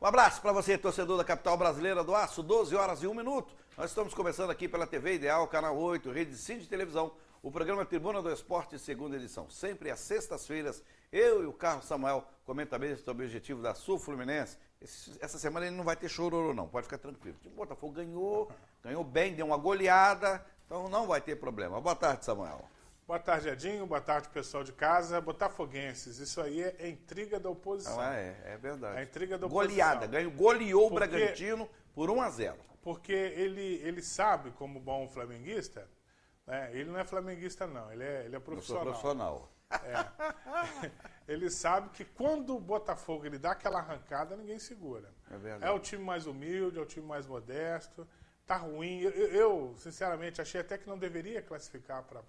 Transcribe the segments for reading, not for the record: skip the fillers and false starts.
Um abraço para você, torcedor da capital brasileira do Aço, 12 horas e 1 minuto. Nós estamos começando aqui pela TV Ideal, Canal 8, Rede Sim de Televisão, o programa Tribuna do Esporte, segunda edição. Sempre às sextas-feiras, eu e o Carlos Samuel comentamos sobre o objetivo da Sul Fluminense. Essa semana ele não vai ter chororô não, pode ficar tranquilo. O Botafogo ganhou bem, deu uma goleada, então não vai ter problema. Boa tarde, Samuel. Boa tarde, Edinho. Boa tarde, pessoal de casa. Botafoguenses, isso aí é intriga da oposição. É verdade. É intriga da oposição. Goleada, goleou o Bragantino por 1-0. Porque ele sabe, como bom flamenguista, né, ele não é flamenguista não, ele é profissional. Eu sou profissional. Ele sabe que quando o Botafogo ele dá aquela arrancada, ninguém segura. É verdade. É o time mais humilde, é o time mais modesto. Tá ruim. Eu sinceramente, achei até que não deveria classificar para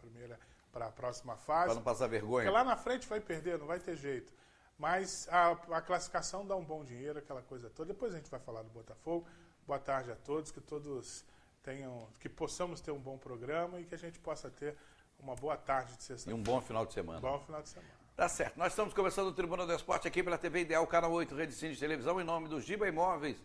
a próxima fase. Para não passar vergonha. Porque lá na frente vai perder, não vai ter jeito. Mas a classificação dá um bom dinheiro, aquela coisa toda. Depois a gente vai falar do Botafogo. Boa tarde a todos, que todos possamos ter um bom programa e que a gente possa ter uma boa tarde de sexta-feira. E um bom final de semana. Bom final de semana. Tá certo. Nós estamos começando o Tribuna do Esporte aqui pela TV Ideal, Canal 8, Rede Sim de Televisão, em nome do Giba Imóveis.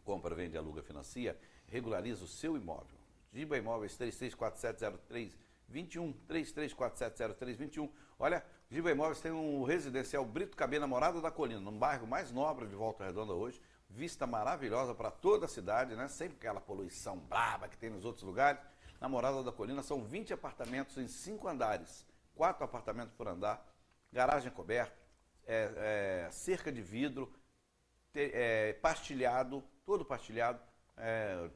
Compra, vende, aluga, financia, regulariza o seu imóvel. Giba Imóveis 33470321, 33470321. Olha, Giba Imóveis tem um residencial Brito Cabena, Morada da Colina, num bairro mais nobre de Volta Redonda hoje. Vista maravilhosa para toda a cidade, né? Sem aquela poluição braba que tem nos outros lugares. Na Morada da Colina são 20 apartamentos em 5 andares, 4 apartamentos por andar, garagem coberta, cerca de vidro, pastilhado, todo pastilhado,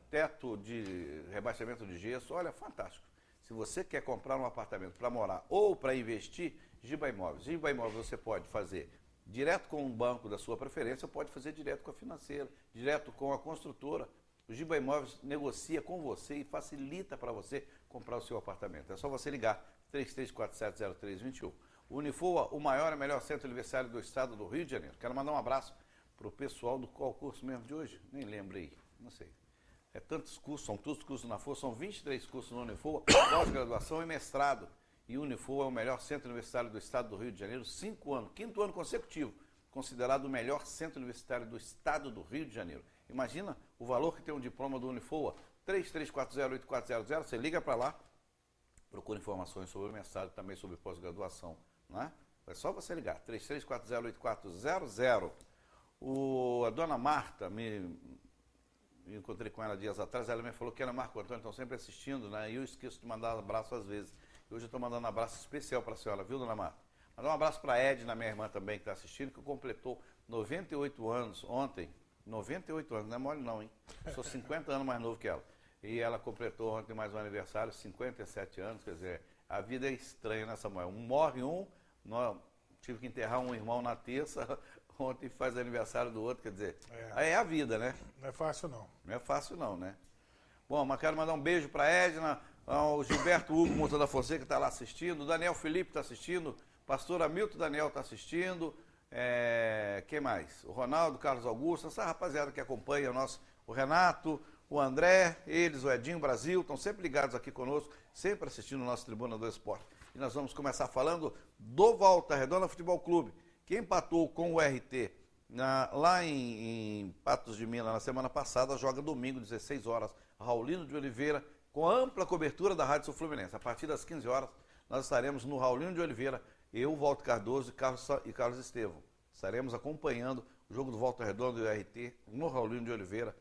teto de rebaixamento de gesso. Olha, fantástico. Se você quer comprar um apartamento para morar ou para investir, Giba Imóveis. Giba Imóveis você pode fazer direto com um banco da sua preferência, pode fazer direto com a financeira, direto com a construtora. O Giba Imóveis negocia com você e facilita para você comprar o seu apartamento. É só você ligar 33470321. O Unifoa, o maior e melhor centro universitário do estado do Rio de Janeiro. Quero mandar um abraço para o pessoal do qual curso mesmo de hoje? Nem lembro aí, não sei. Tantos cursos, são todos cursos na FOA, são 23 cursos no Unifoa, pós-graduação e mestrado. E o Unifoa é o melhor centro universitário do estado do Rio de Janeiro, 5 anos, 5º ano consecutivo, considerado o melhor centro universitário do estado do Rio de Janeiro. Imagina o valor que tem um diploma do Unifoa, 33408400, você liga para lá, procura informações sobre o mestrado e também sobre pós-graduação, não é? É só você ligar, 33408400. A dona Marta, me encontrei com ela dias atrás, ela me falou que ela e Marco Antônio estão sempre assistindo, né? E eu esqueço de mandar um abraço às vezes. Hoje eu estou mandando um abraço especial para a senhora, viu, dona Marta? Mandar um abraço para a Edna, minha irmã também, que está assistindo, que completou 98 anos ontem. 98 anos, não é mole não, hein? Eu sou 50 anos mais novo que ela. E ela completou ontem mais um aniversário, 57 anos, quer dizer, a vida é estranha, né, Samuel? Morre um, tive que enterrar um irmão na terça, ontem faz aniversário do outro, quer dizer, aí é a vida, né? Não é fácil não. Não é fácil não, né? Bom, mas quero mandar um beijo para a Edna, o Gilberto Hugo Monta da Fonseca está lá assistindo, o Daniel Felipe está assistindo, pastor Hamilton Daniel está assistindo, quem mais? O Ronaldo, Carlos Augusto, essa rapaziada que acompanha o Renato, o André, eles, o Edinho Brasil, estão sempre ligados aqui conosco, sempre assistindo o nosso Tribuna do Esporte. E nós vamos começar falando do Volta Redonda Futebol Clube, que empatou com o RT lá em Patos de Minas na semana passada, joga domingo, 16 horas, Raulino de Oliveira, com ampla cobertura da Rádio Sul Fluminense. A partir das 15 horas, nós estaremos no Raulino de Oliveira, eu, Walter Cardoso e Carlos Estevão. Estaremos acompanhando o jogo do Volta Redonda e o RT no Raulino de Oliveira,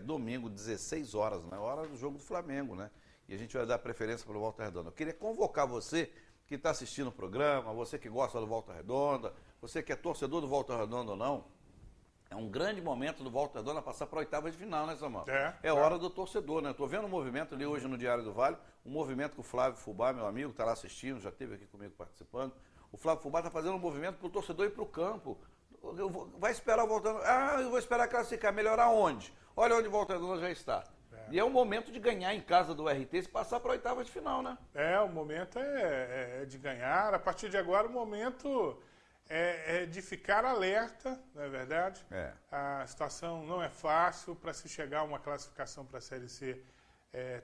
domingo, 16 horas, na hora do jogo do Flamengo, né? E a gente vai dar preferência para o Volta Redonda. Eu queria convocar você que está assistindo o programa, você que gosta do Volta Redonda, você que é torcedor do Volta Redonda ou não, é um grande momento do Volta Redonda passar para a oitava de final, né, Samuel? É hora do torcedor, né? Estou vendo um movimento ali hoje no Diário do Vale, um movimento que o Flávio Fubá, meu amigo, está lá assistindo, já esteve aqui comigo participando. O Flávio Fubá está fazendo um movimento para o torcedor ir para o campo. Vai esperar o Volta Redonda. Eu vou esperar classificar. Melhorar onde? Olha onde o Volta Redonda já está. E é o momento de ganhar em casa do RT e passar para a oitava de final, né? O momento é de ganhar. A partir de agora, o momento é de ficar alerta, não é verdade? A situação não é fácil. Para se chegar a uma classificação para a Série C,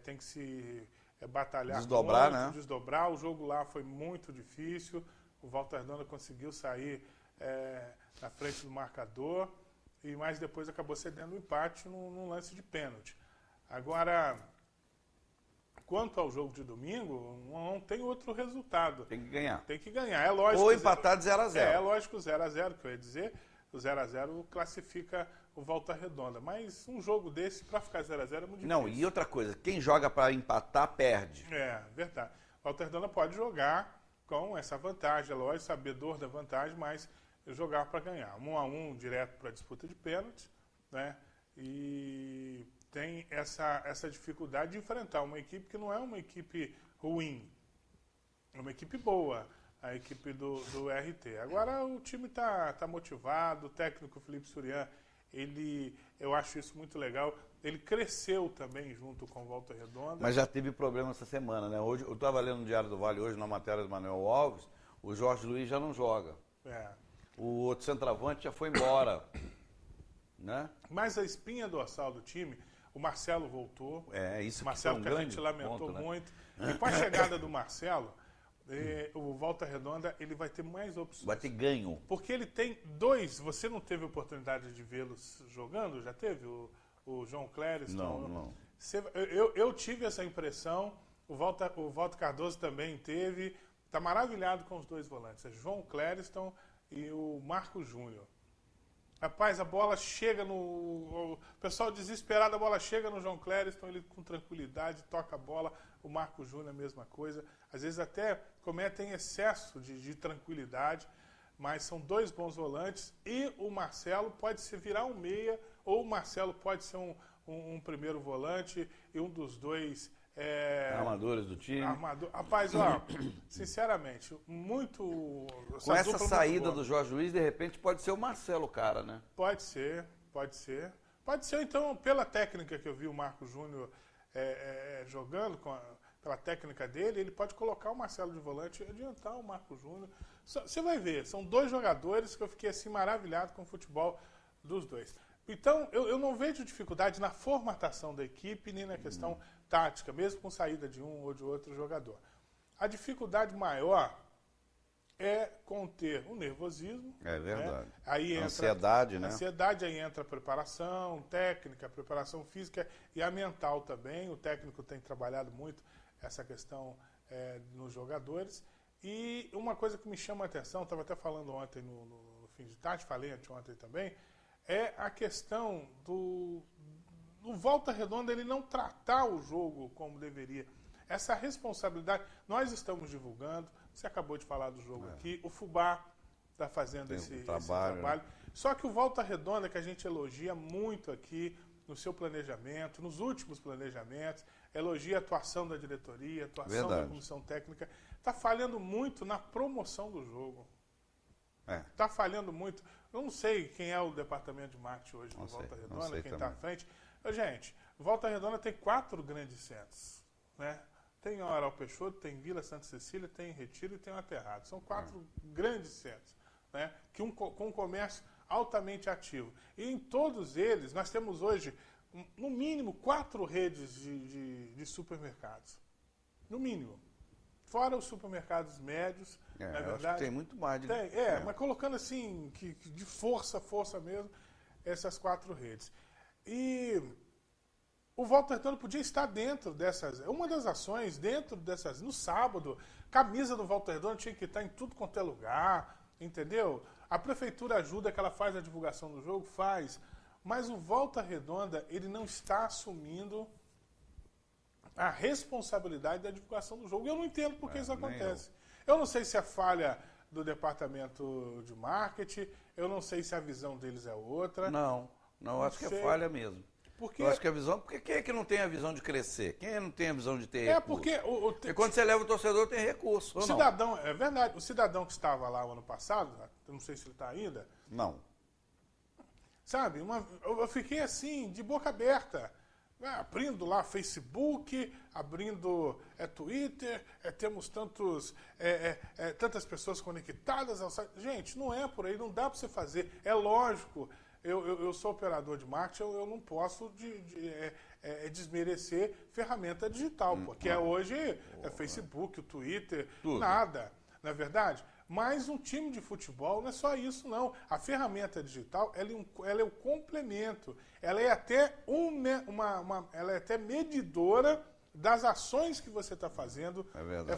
tem que se batalhar desdobrar, muito, né? Desdobrar. O jogo lá foi muito difícil. O Volta Redonda conseguiu sair na frente do marcador mas depois acabou cedendo o empate num lance de pênalti. Agora, quanto ao jogo de domingo, não tem outro resultado. Tem que ganhar. Tem que ganhar, é lógico. Ou empatar de 0-0. É lógico, 0-0, que eu ia dizer. O 0-0 classifica o Volta Redonda. Mas um jogo desse, para ficar 0-0, é muito difícil. Não, e outra coisa, quem joga para empatar, perde. É, verdade. O Volta Redonda pode jogar com essa vantagem, é lógico, sabedor da vantagem, mas jogar para ganhar. 1-1 direto para a disputa de pênalti, né? E tem essa dificuldade de enfrentar uma equipe que não é uma equipe ruim, é uma equipe boa, a equipe do RT. Agora o time tá motivado, o técnico Felipe Surian, eu acho isso muito legal. Ele cresceu também junto com o Volta Redonda. Mas já teve problema essa semana, né? Hoje, eu estava lendo no Diário do Vale hoje, na matéria do Manuel Alves, o Jorge Luiz já não joga. O outro centroavante já foi embora. Né? Mas a espinha dorsal do time, o Marcelo voltou. Isso que Marcelo, que a gente lamentou muito. E com a chegada do Marcelo, o Volta Redonda ele vai ter mais opções. Vai ter ganho. Porque ele tem dois. Você não teve oportunidade de vê-los jogando? Já teve? O João Clériston? Não. Eu tive essa impressão. O Walter Cardoso também teve. Está maravilhado com os dois volantes. É João Clériston e o Marcos Júnior. Rapaz, a bola chega o pessoal desesperado, a bola chega no João Clériston, ele com tranquilidade toca a bola. O Marcos Júnior, a mesma coisa. Às vezes até cometem excesso de tranquilidade, mas são dois bons volantes. E o Marcelo pode se virar um meia, ou o Marcelo pode ser um primeiro volante, e um dos dois... armadores do time. Rapaz, sinceramente, muito... Com essa saída do Jorge Luiz, de repente, pode ser o Marcelo o cara, né? Pode ser. Pode ser, então, pela técnica que eu vi o Marcos Júnior jogando, pela técnica dele, ele pode colocar o Marcelo de volante e adiantar o Marcos Júnior. Você vai ver, são dois jogadores que eu fiquei assim maravilhado com o futebol dos dois. Então, eu não vejo dificuldade na formatação da equipe, nem na questão tática, mesmo com saída de um ou de outro jogador. A dificuldade maior é conter o nervosismo. É verdade. Né? Aí entra ansiedade, né? Ansiedade, aí entra a preparação técnica, a preparação física e a mental também. O técnico tem trabalhado muito essa questão nos jogadores. E uma coisa que me chama a atenção, estava até falando ontem no fim de tarde, falei anteontem também, é a questão do Volta Redonda ele não tratar o jogo como deveria. Essa responsabilidade, nós estamos divulgando, você acabou de falar do jogo aqui, o Fubá está fazendo esse trabalho. Né? Só que o Volta Redonda, que a gente elogia muito aqui no seu planejamento, nos últimos planejamentos, elogia a atuação da diretoria, a atuação da comissão técnica, está falhando muito na promoção do jogo. Está falhando muito. Eu não sei quem é o departamento de marketing hoje do Volta Redonda, quem está à frente. Gente, Volta Redonda tem 4 grandes centros. Né? Tem o Amaral Peixoto, tem Vila Santa Cecília, tem Retiro e tem o Aterrado. São 4 grandes centros, né? Com um comércio altamente ativo. E em todos eles, nós temos hoje, no mínimo, 4 redes de supermercados. No mínimo. Fora os supermercados médios, na verdade. Acho que tem muito mais. Mas colocando assim, de força mesmo, essas 4 redes. E o Volta Redonda podia estar dentro dessas... Uma das ações dentro dessas... No sábado, camisa do Volta Redonda tinha que estar em tudo quanto é lugar, entendeu? A prefeitura ajuda, que ela faz a divulgação do jogo, faz. Mas o Volta Redonda, ele não está assumindo a responsabilidade da divulgação do jogo. E eu não entendo por que isso acontece. Eu não sei se é falha do departamento de marketing, eu não sei se a visão deles é outra. Não, acho que é falha mesmo. Eu acho que a visão... Porque quem é que não tem a visão de crescer? Quem não tem a visão de ter recurso? Porque quando você leva o torcedor, tem recurso. O cidadão, é verdade, o cidadão que estava lá o ano passado, eu não sei se ele está ainda. Não. Sabe, eu fiquei assim, de boca aberta. Abrindo lá Facebook, abrindo Twitter, temos tantas pessoas conectadas ao site. Gente, não é por aí, não dá para você fazer. É lógico, eu sou operador de marketing, eu não posso desmerecer ferramenta digital, porque hoje é Facebook, o Twitter, tudo. Nada, não é verdade? Mas um time de futebol não é só isso, não. A ferramenta digital, ela é um complemento. Ela é até, ela é até medidora das ações que você está fazendo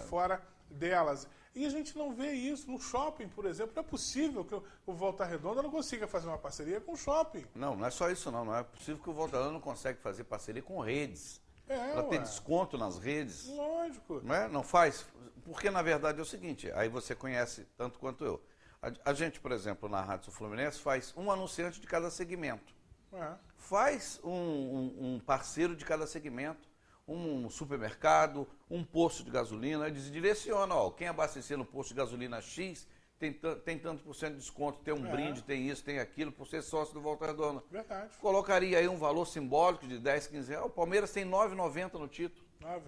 fora delas. E a gente não vê isso no shopping, por exemplo. Não é possível que o Volta Redonda não consiga fazer uma parceria com o shopping. Não é só isso, não. Não é possível que o Volta Redonda não consiga fazer parceria com redes. Para ter desconto nas redes. Lógico. Não faz. Porque, na verdade, é o seguinte, aí você conhece tanto quanto eu. A gente, por exemplo, na Rádio Sul Fluminense, faz um anunciante de cada segmento. Faz um parceiro de cada segmento. Um supermercado, um posto de gasolina, eles direcionam, quem abastecer no posto de gasolina X tem tanto por cento de desconto, tem um brinde, tem isso, tem aquilo, por ser sócio do Volta Redonda. Verdade. Colocaria aí um valor simbólico de 10, 15 reais. O Palmeiras tem R$ 9,90 no título. R$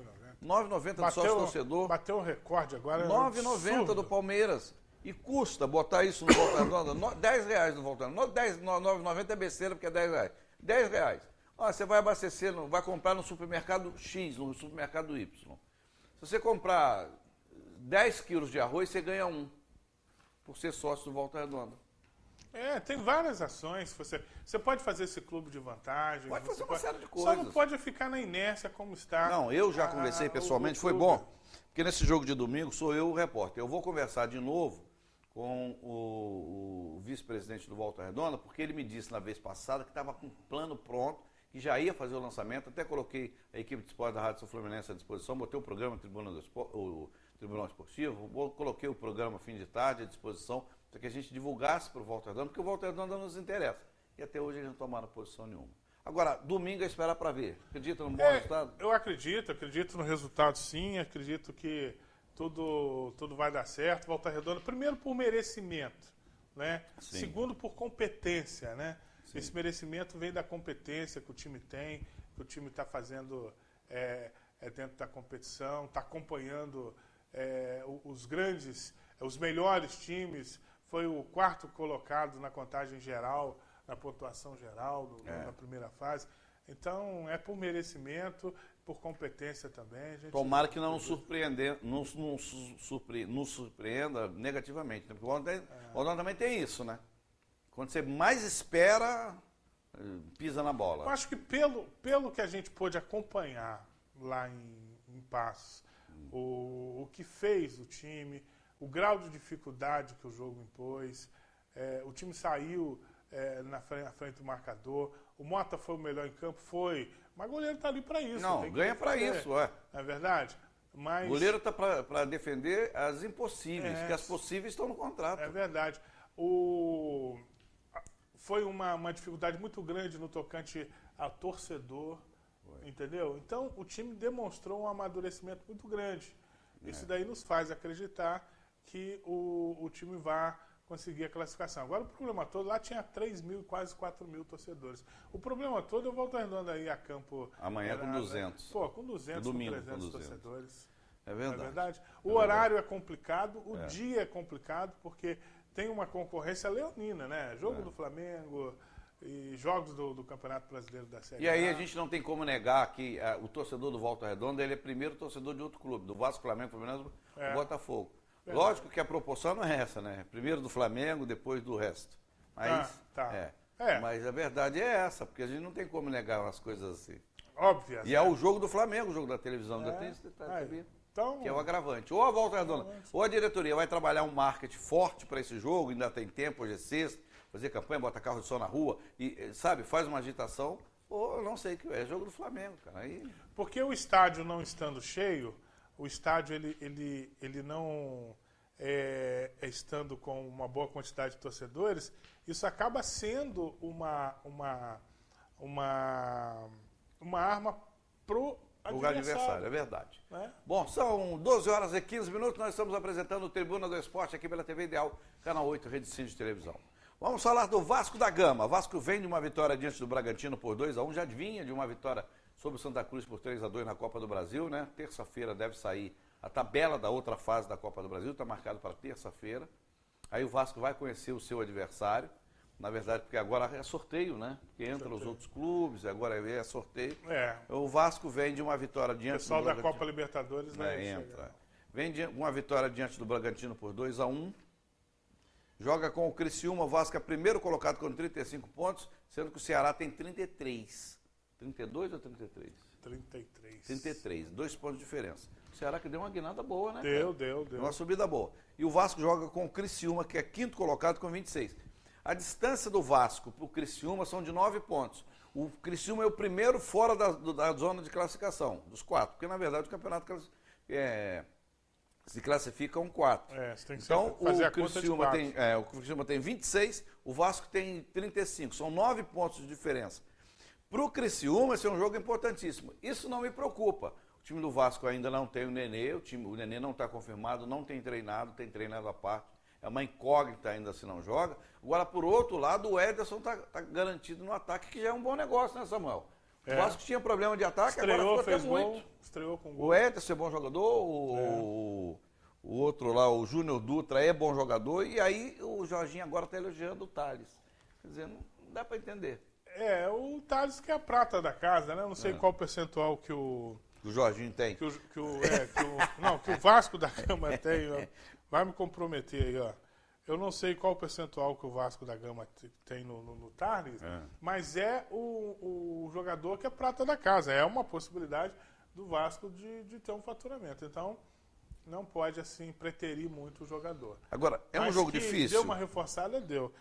9,90 do sócio torcedor. Bateu um recorde agora. R$ 9,90 do Palmeiras. E custa botar isso no Volta Redonda, R$ 10 no Volta Redonda. R$ 9,90 é besteira porque é R$ 10. R$ 10. Você vai abastecer, vai comprar no supermercado X, no supermercado Y. Se você comprar 10 quilos de arroz, você ganha um, por ser sócio do Volta Redonda. Tem várias ações. Você pode fazer esse clube de vantagens. Pode fazer uma série de coisas. Só não pode ficar na inércia como está. Não, eu já conversei pessoalmente, foi bom. Porque nesse jogo de domingo sou eu o repórter. Eu vou conversar de novo com o vice-presidente do Volta Redonda, porque ele me disse na vez passada que estava com um plano pronto, que já ia fazer o lançamento, até coloquei a equipe de esporte da Rádio Sul Fluminense à disposição, botei o programa Tribunal Esportivo, coloquei o programa Fim de Tarde à disposição, para que a gente divulgasse para o Volta Redonda, porque o Volta Redonda nos interessa. E até hoje eles não tomaram posição nenhuma. Agora, domingo é esperar para ver. Acredita no bom resultado? Eu acredito no resultado sim, acredito que tudo vai dar certo. Volta Redonda, primeiro por merecimento, né? Segundo por competência, né? Sim. Esse merecimento vem da competência que o time tem, que o time está fazendo dentro da competição, está acompanhando os melhores times, foi o 4º colocado na contagem geral, na pontuação geral na primeira fase. Então, é por merecimento, por competência também. Tomara que não nos surpreenda negativamente, né? Porque o Rodão também tem isso, né? Quando você mais espera, pisa na bola. Eu acho que pelo que a gente pôde acompanhar lá em Passos, o que fez o time, o grau de dificuldade que o jogo impôs, o time saiu na frente do marcador, o Mota foi o melhor em campo, mas o goleiro está ali para isso. Não, ganha para isso, Não é verdade? Mas o goleiro está para defender as impossíveis, que as possíveis estão no contrato. É verdade. Foi uma dificuldade muito grande no tocante ao torcedor, entendeu? Então, o time demonstrou um amadurecimento muito grande. Isso daí nos faz acreditar que o time vai conseguir a classificação. Agora, o problema todo, lá tinha 3 mil, quase 4 mil torcedores. O problema todo, eu volto Redonda aí a campo... Amanhã com 200. Com 200, domingo, com 300 torcedores. É verdade. Não é verdade? O horário é complicado, o dia é complicado, porque tem uma concorrência leonina, né? Jogo do Flamengo e jogos do Campeonato Brasileiro da Série A. E aí a gente não tem como negar que o torcedor do Volta Redonda, ele é primeiro torcedor de outro clube, do Vasco, Flamengo, Fluminense, do Botafogo. Verdade. Lógico que a proporção não é essa, né? Primeiro do Flamengo, depois do resto. Mas, mas a verdade é essa, porque a gente não tem como negar umas coisas assim. Óbvio. E é o jogo do Flamengo, o jogo da televisão. Ainda tem esse detalhe, sabia? Então, que é o agravante. Ou a Volta Redonda, ou a diretoria vai trabalhar um marketing forte para esse jogo, ainda tem tempo, hoje é sexta, fazer campanha, bota carro de som na rua, e, sabe, faz uma agitação, ou eu não sei o que é jogo do Flamengo, cara. Aí... Porque o estádio não estando cheio, o estádio ele não estando com uma boa quantidade de torcedores, isso acaba sendo uma arma pro adversário, é verdade. Bom, são 12 horas e 15 minutos, nós estamos apresentando o Tribuna do Esporte aqui pela TV Ideal, Canal 8, Rede Cine de Televisão. Vamos falar do Vasco da Gama. O Vasco vem de uma vitória diante do Bragantino por 2-1, já vinha de uma vitória sobre o Santa Cruz por 3-2 na Copa do Brasil, né? Terça-feira deve sair a tabela da outra fase da Copa do Brasil, está marcado para terça-feira. Aí o Vasco vai conhecer o seu adversário. Na verdade, porque agora é sorteio, né? Porque entra os outros clubes, agora é sorteio. O Vasco vem de uma vitória diante do Bragantino. O pessoal da Copa Libertadores, né? Entra. Vem de uma vitória diante do Bragantino por 2-1. joga com o Criciúma, o Vasco é primeiro colocado com 35 pontos, sendo que o Ceará tem 33. 32 ou 33? 33. 33, 2 pontos de diferença. O Ceará que deu uma guinada boa, né? Deu. Uma subida boa. E o Vasco joga com o Criciúma, que é quinto colocado com 26. A distância do Vasco para o Criciúma são de 9 pontos. O Criciúma é o primeiro fora da zona de classificação, dos 4, porque na verdade o campeonato se classificam 4. Você tem que então fazer o Criciúma tem 26, o Vasco tem 35, são 9 pontos de diferença. Para o Criciúma, esse é um jogo importantíssimo. Isso não me preocupa. O time do Vasco ainda não tem o Nenê, o Nenê não está confirmado, não tem treinado à parte. É uma incógnita ainda se não joga. Agora, por outro lado, o Ederson está garantido no ataque, que já é um bom negócio, né, Samuel? O Vasco tinha problema de ataque, estreou, agora ficou até muito. Estreou com gol. O Ederson é bom jogador, o outro lá, o Júnior Dutra, é bom jogador, e aí o Jorginho agora está elogiando o Thales. Quer dizer, não dá para entender. O Thales que é a prata da casa, né? Eu não sei qual percentual que o Jorginho tem. Que o Vasco da Gama tem. Vai me comprometer aí, ó. Eu não sei qual percentual que o Vasco da Gama tem no Thales, mas é o jogador que é prata da casa. É uma possibilidade do Vasco de ter um faturamento. Então, não pode, assim, preterir muito o jogador. Agora, é um jogo difícil. Deu uma reforçada, deu.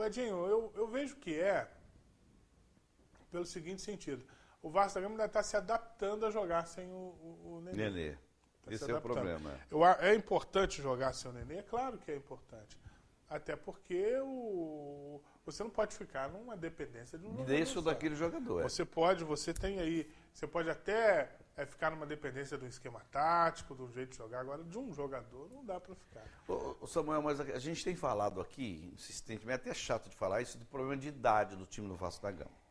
Edinho, eu vejo que pelo seguinte sentido. O Vasco da Gama ainda está se adaptando a jogar sem o Nenê. Esse é o problema. É importante jogar sem o Nenê? É claro que é importante. Até porque você não pode ficar numa dependência de um jogador. Deixa daquele jogador. Você pode até ficar numa dependência do esquema tático, do jeito de jogar. Agora, de um jogador, não dá para ficar. Samuel, mas a gente tem falado aqui, insistentemente, até chato de falar isso, do problema de idade do time do Vasco da Gama.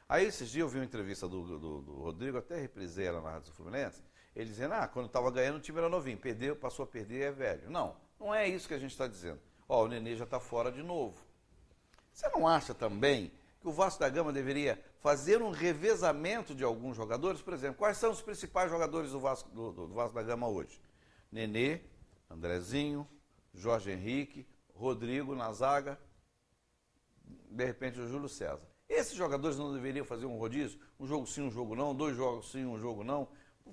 Aí, esses dias, eu vi uma entrevista do Rodrigo, até reprisei ela na Rádio Fluminense, ele dizendo, quando estava ganhando, o time era novinho, perdeu, passou a perder, é velho. Não é isso que a gente está dizendo. O Nenê já está fora de novo. Você não acha também que o Vasco da Gama deveria fazer um revezamento de alguns jogadores? Por exemplo, quais são os principais jogadores do Vasco da Gama hoje? Nenê, Andrezinho, Jorge Henrique, Rodrigo na zaga, de repente o Júlio César. Esses jogadores não deveriam fazer um rodízio? Um jogo sim, um jogo não, 2 jogos sim, um jogo não,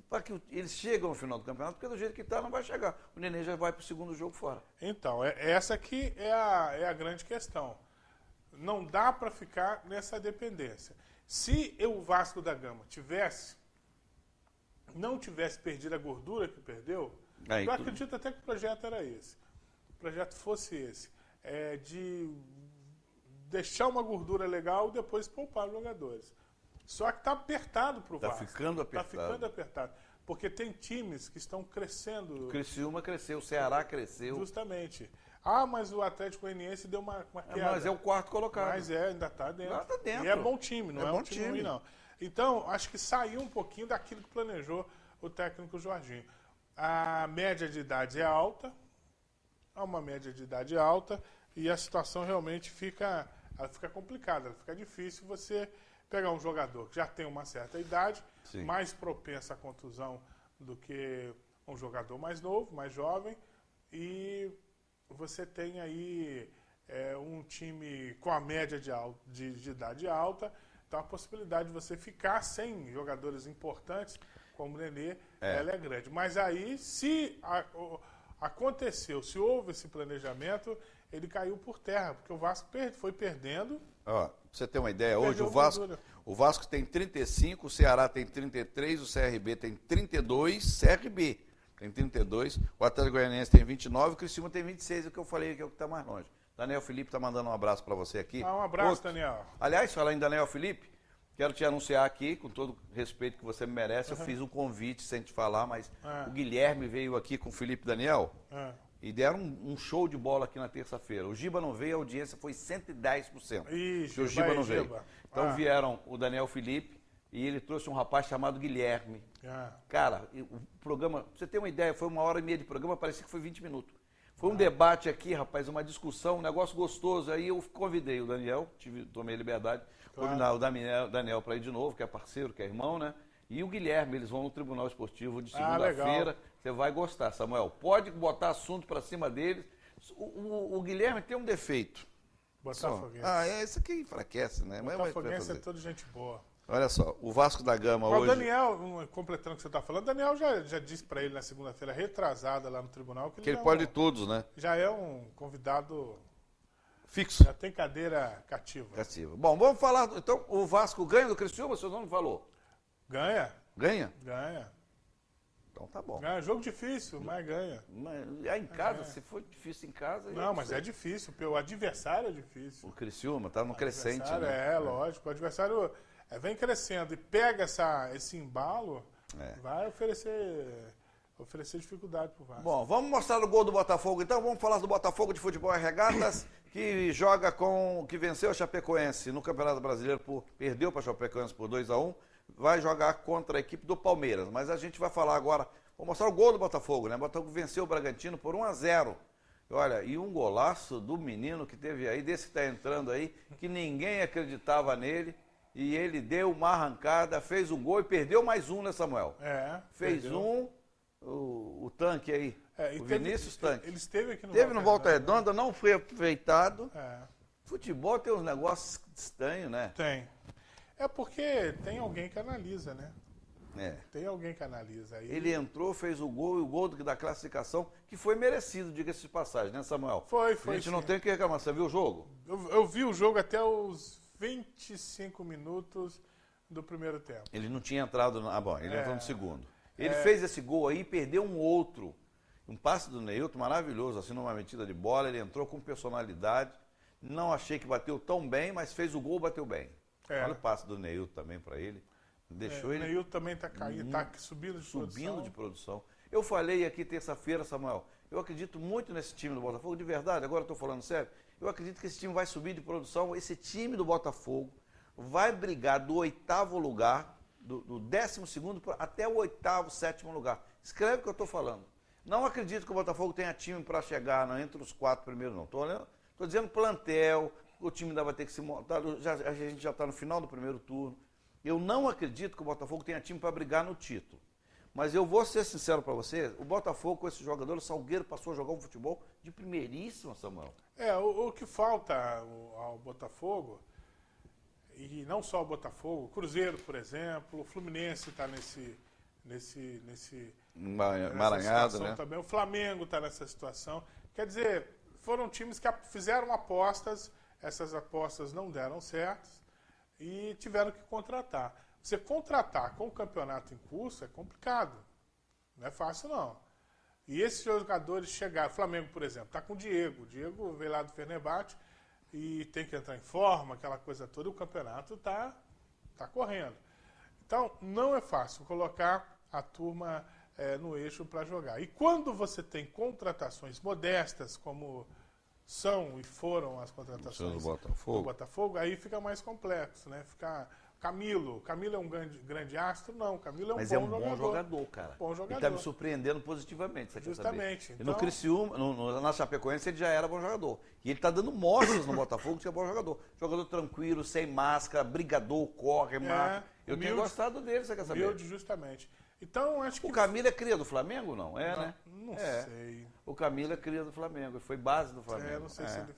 para que eles cheguem no final do campeonato, porque do jeito que está não vai chegar. O Nenê já vai para o segundo jogo fora. Então, essa aqui é a grande questão. Não dá para ficar nessa dependência. Se o Vasco da Gama não tivesse perdido a gordura que perdeu, eu acredito até que o projeto era esse. O projeto fosse esse. De deixar uma gordura legal e depois poupar os jogadores. Só que está apertado para o Vasco. Está ficando apertado. Está ficando apertado. Porque tem times que estão crescendo. O Criciúma cresceu, o Ceará cresceu. Justamente. Mas o Atlético Goianiense deu uma queda. Mas é o quarto colocado. Mas ainda está dentro. Ainda tá dentro. E é bom time, não é um time ruim, não. Então, acho que saiu um pouquinho daquilo que planejou o técnico Jorginho. A média de idade é alta. Há uma média de idade alta. E a situação realmente fica complicada. Fica difícil você pegar um jogador que já tem uma certa idade, mais propenso à contusão do que um jogador mais novo, mais jovem, e você tem aí um time com a média de idade alta, então a possibilidade de você ficar sem jogadores importantes, como o Nenê, ela é grande. Mas aí, se houve esse planejamento, ele caiu por terra, porque o Vasco foi perdendo. Pra você ter uma ideia, hoje o Vasco tem 35, o Ceará tem 33, o CRB tem 32, o Atlético Goianiense tem 29, o Criciúma tem 26, o que eu falei que é o que está mais longe. Daniel Felipe está mandando um abraço para você aqui. Um abraço, Daniel. Aliás, falando em Daniel Felipe, quero te anunciar aqui, com todo o respeito que você me merece, eu fiz um convite sem te falar, mas o Guilherme veio aqui com o Felipe Daniel. E deram um show de bola aqui na terça-feira. O Giba não veio, a audiência foi 110%. Ixi, o Giba não veio. Então vieram o Daniel Felipe e ele trouxe um rapaz chamado Guilherme. Cara, o programa, pra você ter uma ideia, foi 1h30 de programa, parecia que foi 20 minutos. Foi um debate aqui, rapaz, uma discussão, um negócio gostoso. Aí eu convidei o Daniel, tomei a liberdade, convidar o Daniel para ir de novo, que é parceiro, que é irmão, né? E o Guilherme, eles vão no Tribunal Esportivo de segunda-feira. Você vai gostar, Samuel. Pode botar assunto para cima deles. O Guilherme tem um defeito. Botafoguense. Esse aqui enfraquece, né? Botafoguense é toda gente boa. Olha só, o Vasco da Gama hoje... O Daniel, completando o que você está falando, o Daniel já disse para ele na segunda-feira retrasada lá no tribunal que ele pode de todos, né? Já é um convidado... Fixo. Já tem cadeira cativa. Bom, vamos falar... Então, o Vasco ganha do Criciúma, o senhor não falou? Ganha. Ganha? Ganha. Então tá bom. Ganha. Jogo difícil, mas ganha. Mas em casa, se for difícil em casa... Não, mas é difícil. O adversário é difícil. O Criciúma tá no crescente, né? Lógico. O adversário vem crescendo e pega esse embalo, vai oferecer dificuldade pro Vasco. Bom, vamos mostrar o gol do Botafogo, então. Vamos falar do Botafogo de Futebol e Regatas, que venceu a Chapecoense no Campeonato Brasileiro, perdeu para a Chapecoense por 2-1, vai jogar contra a equipe do Palmeiras. Mas a gente vai falar agora, vou mostrar o gol do Botafogo, né? O Botafogo venceu o Bragantino por 1-0. Olha, e um golaço do menino que teve aí, desse que está entrando aí, que ninguém acreditava nele. E ele deu uma arrancada, fez um gol e perdeu mais um, né, Samuel? Fez perdeu. O tanque aí, o Vinícius Tanque. Ele esteve aqui no Volta Redonda, não foi aproveitado. Futebol tem uns negócios estranhos, né? Tem. É porque tem alguém que analisa, né? É. Tem alguém que analisa. Aí... Ele entrou, fez o gol, e o gol da classificação, que foi merecido, diga-se de passagem, né, Samuel? Foi. A gente não tem o que reclamar. Você viu o jogo? Eu vi o jogo até os 25 minutos do primeiro tempo. Ele não tinha entrado... ele entrou no segundo. Ele fez esse gol aí e perdeu um outro. Um passe do Neilton maravilhoso, assim, numa metida de bola. Ele entrou com personalidade. Não achei que bateu tão bem, mas fez o gol, bateu bem. Olha o passe do Neilton também para ele. Deixou ele... O Neilton também está caindo, está subindo de produção. Eu falei aqui terça-feira, Samuel, eu acredito muito nesse time do Botafogo, de verdade, agora estou falando sério. Eu acredito que esse time vai subir de produção. Esse time do Botafogo vai brigar do 8º lugar, do 12º até o 8º, 7º lugar. Escreve o que eu estou falando. Não acredito que o Botafogo tenha time para chegar entre os 4 primeiros, não. Estou dizendo plantel, o time ainda vai ter que se montar, a gente já está no final do primeiro turno. Eu não acredito que o Botafogo tenha time para brigar no título. Mas eu vou ser sincero para você, o Botafogo com esses jogadores, o Salgueiro passou a jogar um futebol de primeiríssimo, Samuel. O que falta ao Botafogo, e não só ao Botafogo, o Cruzeiro, por exemplo, o Fluminense está nesse emaranhado, né? Também. O Flamengo está nessa situação. Quer dizer, foram times que fizeram apostas, essas apostas não deram certo e tiveram que contratar. Você contratar com o campeonato em curso é complicado. Não é fácil, não. E esses jogadores chegaram. O Flamengo, por exemplo, está com o Diego. O Diego veio lá do Fenerbahçe e tem que entrar em forma, aquela coisa toda. E o campeonato está correndo. Então, não é fácil colocar a turma no eixo para jogar. E quando você tem contratações modestas, como são e foram as contratações do Botafogo, aí fica mais complexo, né? Camilo é um grande astro? Não, Camilo é um bom jogador. Mas é um bom jogador, cara. Bom jogador. Ele está me surpreendendo positivamente, você Justamente. Então... E no Criciúma, na Chapecoense, ele já era bom jogador. E ele está dando mostras no Botafogo de que é bom jogador. Jogador tranquilo, sem máscara, brigador, corre, marca. Eu tenho gostado dele, você quer saber? Humilde, justamente. Então, acho que... O Camilo é cria do Flamengo, não? Né? Não sei. O Camilo é cria do Flamengo, foi base do Flamengo. Não sei se ele...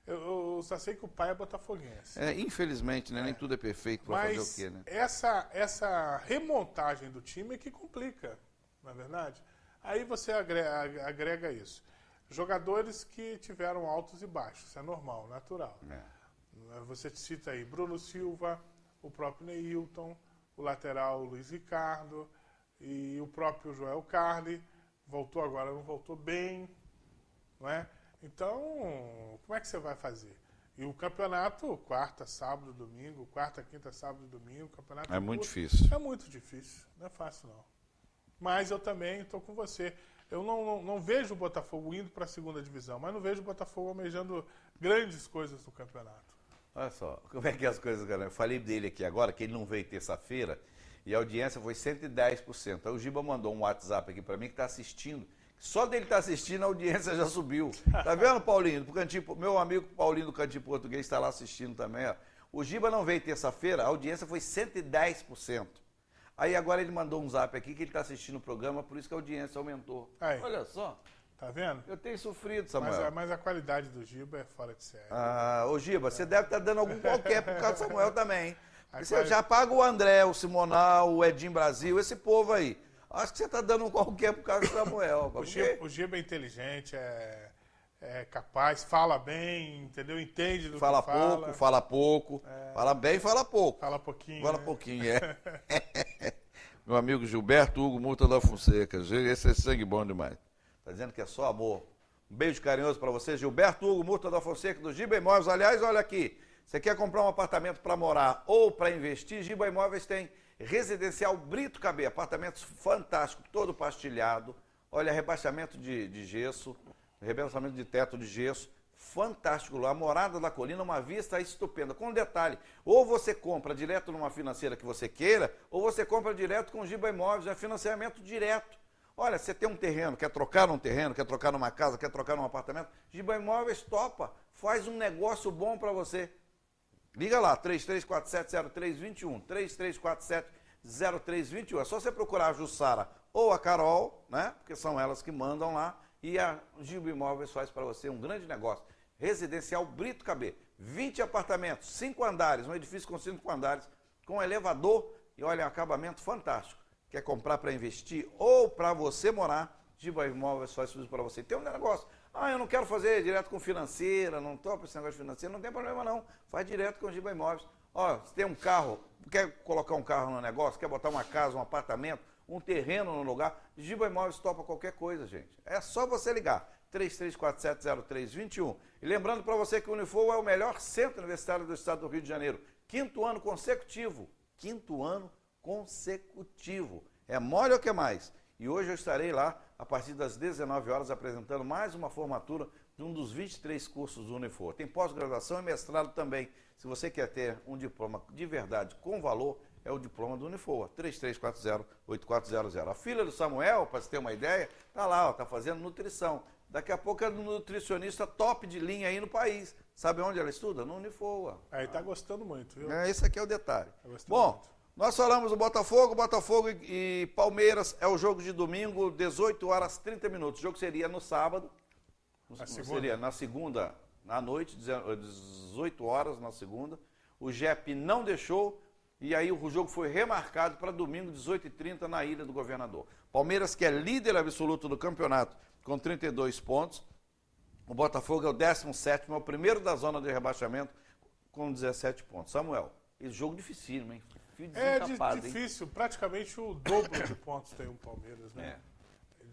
Eu só sei que o pai é botafoguense. Infelizmente, né? Nem tudo é perfeito para fazer o quê, né? Essa remontagem do time é que complica, não é verdade? Aí você agrega isso. Jogadores que tiveram altos e baixos, isso é normal, natural. Você cita aí Bruno Silva, o próprio Neilton, o lateral Luiz Ricardo e o próprio Joel Carli. Voltou agora, não voltou bem, não é? Então, como é que você vai fazer? E o campeonato, quarta, sábado, domingo, quarta, quinta, sábado, domingo, o campeonato... É muito difícil. É muito difícil, não é fácil não. Mas eu também estou com você. Eu não vejo o Botafogo indo para a segunda divisão, mas não vejo o Botafogo almejando grandes coisas no campeonato. Olha só, como é que é as coisas, galera? Eu falei dele aqui agora, que ele não veio terça-feira, e a audiência foi 110%. Aí o Giba mandou um WhatsApp aqui para mim que está assistindo. Só dele estar assistindo, a audiência já subiu. Tá vendo, Paulinho? Meu amigo Paulinho do Cantinho Português está lá assistindo também. Ó. O Giba não veio terça-feira, a audiência foi 110%. Aí agora ele mandou um zap aqui que ele está assistindo o programa, por isso que a audiência aumentou. Aí. Olha só, Tá vendo? Eu tenho sofrido, Samuel. Mas a qualidade do Giba é fora de série. Ô Giba, você deve estar dando algum qualquer por causa do Samuel também. Você já paga o André, o Simonal, o Edinho Brasil, esse povo aí. Acho que você está dando um qualquer por causa do Samuel. O Giba é inteligente, é capaz, fala bem, entendeu? Entende do que fala. Fala pouco. Fala bem, fala pouco. Fala pouquinho. Fala pouquinho, Meu amigo Gilberto Hugo Murta da Fonseca. Esse é sangue bom demais. Tá dizendo que é só amor. Um beijo carinhoso para você, Gilberto Hugo Murta da Fonseca, do Giba Imóveis. Aliás, olha aqui. Você quer comprar um apartamento para morar ou para investir? Giba Imóveis tem residencial Brito KB. Apartamentos fantásticos, todo pastilhado. Olha, rebaixamento de gesso. Rebaixamento de teto de gesso, fantástico lá, a Morada da Colina, uma vista estupenda. Com um detalhe, ou você compra direto numa financeira que você queira, ou você compra direto com o Giba Imóveis, é financiamento direto. Olha, você tem um terreno, quer trocar num terreno, quer trocar numa casa, quer trocar num apartamento, Giba Imóveis topa, faz um negócio bom para você. Liga lá, 3347-0321, 3347-0321. É só você procurar a Jussara ou a Carol, né? Porque são elas que mandam lá. E a Giba Imóveis faz para você um grande negócio. Residencial Brito KB. 20 apartamentos, 5 andares, um edifício com 5 andares, com elevador e olha, um acabamento fantástico. Quer comprar para investir ou para você morar, Giba Imóveis faz tudo para você. Tem um negócio, eu não quero fazer direto com financeira, não topo esse negócio financeiro, não tem problema não. Faz direto com Giba Imóveis. Se tem um carro, quer colocar um carro no negócio, quer botar uma casa, um apartamento, um terreno no lugar, Giba Imóveis topa qualquer coisa, gente. É só você ligar, 3347-0321. E lembrando para você que o Unifor é o melhor centro universitário do estado do Rio de Janeiro. 5º ano consecutivo. 5º ano consecutivo. É mole ou que mais? E hoje eu estarei lá, a partir das 19 horas, apresentando mais uma formatura de um dos 23 cursos do Unifor. Tem pós-graduação e mestrado também. Se você quer ter um diploma de verdade com valor, é o diploma do Unifor, 3340-8400. A filha do Samuel, para você ter uma ideia, está lá, está fazendo nutrição. Daqui a pouco é um nutricionista top de linha aí no país. Sabe onde ela estuda? No Unifor. Aí está gostando muito, viu? Esse aqui é o detalhe. Bom, muito. Nós falamos do Botafogo e Palmeiras é o jogo de domingo, 18 horas 30 minutos. O jogo seria no sábado, seria na segunda, à noite, 18 horas na segunda. O JEP não deixou. E aí o jogo foi remarcado para domingo, 18h30, na Ilha do Governador. Palmeiras, que é líder absoluto do campeonato, com 32 pontos. O Botafogo é o 17º, é o primeiro da zona de rebaixamento, com 17 pontos. Samuel, esse jogo dificílimo, hein? Difícil, praticamente o dobro de pontos tem o Palmeiras, né?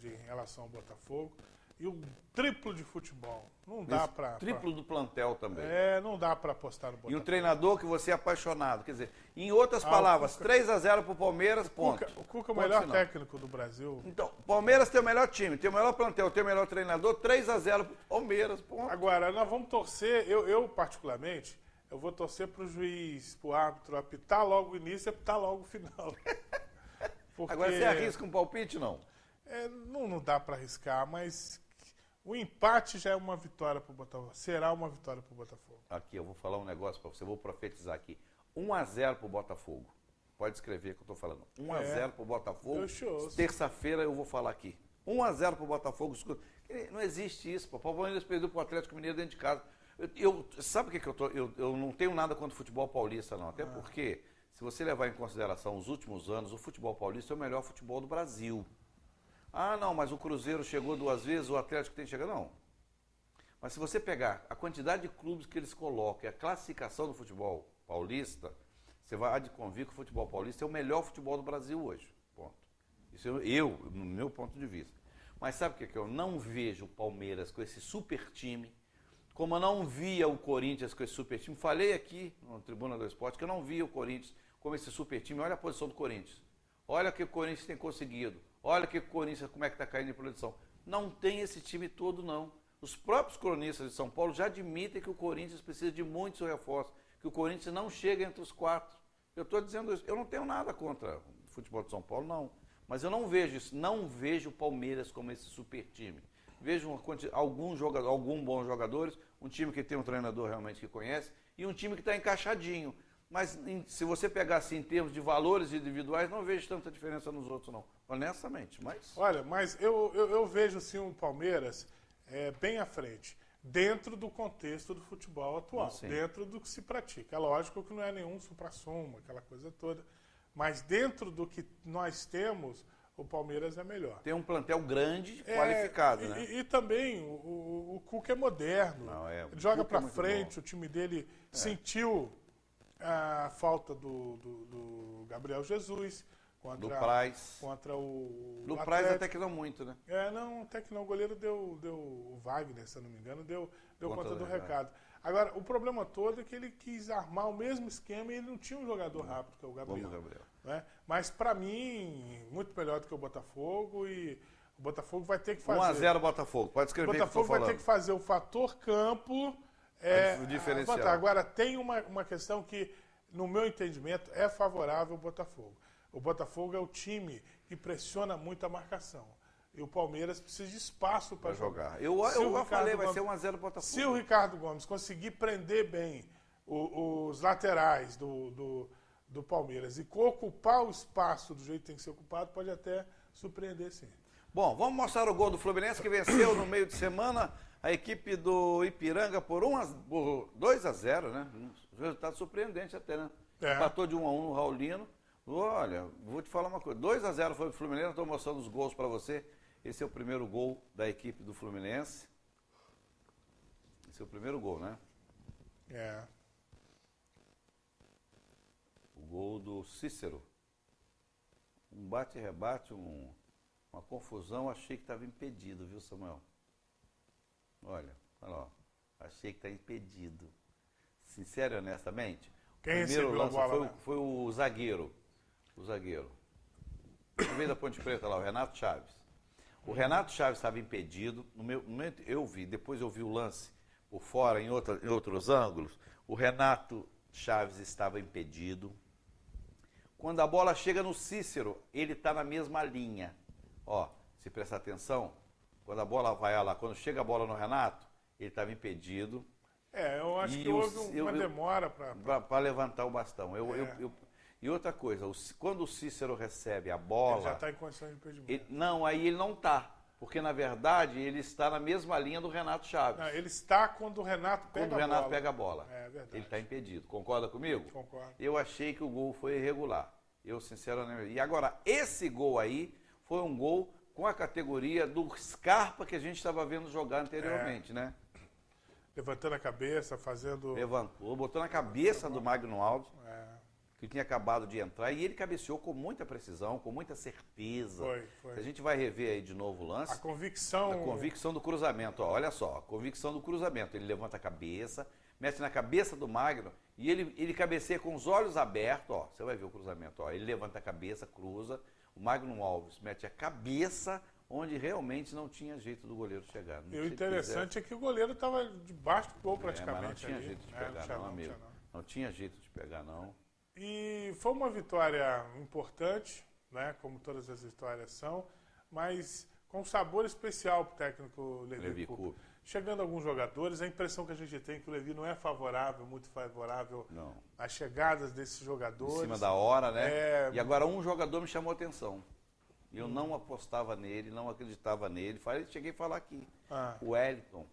Em relação ao Botafogo. E o triplo de futebol. Não dá para... Triplo do plantel também. Não dá para apostar no Botafogo. E um treinador que você é apaixonado. Quer dizer, em outras palavras, 3-0 para o Palmeiras, ponto. O Cuca é o melhor técnico do Brasil. Então, o Palmeiras tem o melhor time, tem o melhor plantel, tem o melhor treinador, 3-0 para o Palmeiras, ponto. Agora, nós vamos torcer, eu particularmente, eu vou torcer para o juiz, para o árbitro apitar logo o início e apitar logo o final. Porque... Agora, você arrisca um palpite, não? Não dá para arriscar, mas... O empate já é uma vitória para o Botafogo. Será uma vitória para o Botafogo. Aqui, eu vou falar um negócio para você, vou profetizar aqui. 1-0 para o Botafogo. Pode escrever que eu estou falando. 1-0 para o Botafogo. Terça-feira eu vou falar aqui. 1-0 para o Botafogo. Não existe isso. O Palmeiras perdeu para o Atlético Mineiro dentro de casa. Sabe o que eu não tenho nada contra o futebol paulista, não. Até porque, se você levar em consideração os últimos anos, o futebol paulista é o melhor futebol do Brasil. Não, mas o Cruzeiro chegou 2 vezes, o Atlético tem que chegar. Não. Mas se você pegar a quantidade de clubes que eles colocam e a classificação do futebol paulista, você vai convir que o futebol paulista é o melhor futebol do Brasil hoje. Ponto. Isso no meu ponto de vista. Mas sabe o que eu não vejo o Palmeiras com esse super time, como eu não via o Corinthians com esse super time. Falei aqui no Tribuna do Esporte que eu não via o Corinthians com esse super time. Olha a posição do Corinthians. Olha o que o Corinthians tem conseguido. Olha que o Corinthians, como é que está caindo em produção. Não tem esse time todo, não. Os próprios cronistas de São Paulo já admitem que o Corinthians precisa de muitos reforços, que o Corinthians não chega entre os 4. Eu estou dizendo isso. Eu não tenho nada contra o futebol de São Paulo, não. Mas eu não vejo isso. Não vejo o Palmeiras como esse super time. Vejo alguns bons jogadores, um time que tem um treinador realmente que conhece, e um time que está encaixadinho. Mas se você pegar assim em termos de valores individuais, não vejo tanta diferença nos outros, não. Honestamente, mas... Olha, mas eu vejo sim o Palmeiras bem à frente, dentro do contexto do futebol atual, dentro do que se pratica. É lógico que não é nenhum supra-sumo, aquela coisa toda, mas dentro do que nós temos, o Palmeiras é melhor. Tem um plantel grande, qualificado, né? E também o Cuca é moderno. Ele joga para frente, o time dele sentiu a falta do Gabriel Jesus contra o do Praz até que não muito, né? Não, até que não. O goleiro deu o Wagner, se eu não me engano, deu conta do recado. Agora, o problema todo é que ele quis armar o mesmo esquema e ele não tinha um jogador rápido, que é o Gabriel. Né? Mas, para mim, muito melhor do que o Botafogo, e o Botafogo vai ter que fazer... 1-0 Botafogo, pode escrever o Botafogo vai ter que fazer o fator campo... o diferencial. Agora, tem uma questão que, no meu entendimento, é favorável ao Botafogo. O Botafogo é o time que pressiona muito a marcação. E o Palmeiras precisa de espaço para jogar. Eu falei, vai ser 1-0 Botafogo. Se o Ricardo Gomes conseguir prender bem os laterais do Palmeiras e ocupar o espaço do jeito que tem que ser ocupado, pode até surpreender, sim. Bom, vamos mostrar o gol do Fluminense, que venceu no meio de semana a equipe do Ipiranga por 2-0, né? Um resultado surpreendente até, né? Empatou de 1-1 no Raulino. Olha, vou te falar uma coisa. 2-0 foi o Fluminense, estou mostrando os gols para você. Esse é o primeiro gol da equipe do Fluminense. Esse é o primeiro gol, né? O gol do Cícero. Um bate e rebate, uma confusão. Achei que estava impedido, viu, Samuel? Olha lá. Achei que está impedido. Sincero e honestamente. Quem recebeu a bola? Foi o zagueiro. O zagueiro. No meio da Ponte Preta lá, o Renato Chaves. O Renato Chaves estava impedido. No momento eu vi, depois eu vi o lance por fora, em outros ângulos. O Renato Chaves estava impedido. Quando a bola chega no Cícero, ele está na mesma linha. Ó, se prestar atenção, quando a bola vai lá, quando chega a bola no Renato, ele estava impedido. Eu acho que houve uma demora para levantar o bastão. E outra coisa, quando o Cícero recebe a bola... Ele já está em condição de impedimento. Aí ele não está. Porque, na verdade, ele está na mesma linha do Renato Chaves. Não, ele está quando o Renato pega a bola. Quando o Renato pega a bola. É verdade. Ele está impedido. Concorda comigo? Concordo. Eu achei que o gol foi irregular. Eu, sinceramente... E agora, esse gol aí foi um gol com a categoria do Scarpa que a gente estava vendo jogar anteriormente, né? Levantando a cabeça, fazendo... Levantou, botou na cabeça do Magno Alves, que tinha acabado de entrar, e ele cabeceou com muita precisão, com muita certeza. Foi. A gente vai rever aí de novo o lance. A convicção do cruzamento, ó, olha só, a convicção do cruzamento. Ele levanta a cabeça, mete na cabeça do Magno, e ele cabeceia com os olhos abertos, ó, você vai ver o cruzamento, ó, ele levanta a cabeça, cruza, o Magno Alves mete a cabeça onde realmente não tinha jeito do goleiro chegar. E o interessante é que o goleiro estava debaixo do gol praticamente. Mas não tinha jeito de pegar não, amigo. Não tinha jeito de pegar não. E foi uma vitória importante, né, como todas as vitórias são, mas com um sabor especial para o técnico Levi Coupe. Chegando alguns jogadores, a impressão que a gente tem é que o Levi não é muito favorável às chegadas desses jogadores. Em cima da hora, né? E agora um jogador me chamou a atenção. Eu não apostava nele, não acreditava nele. Cheguei a falar aqui. O Wellington.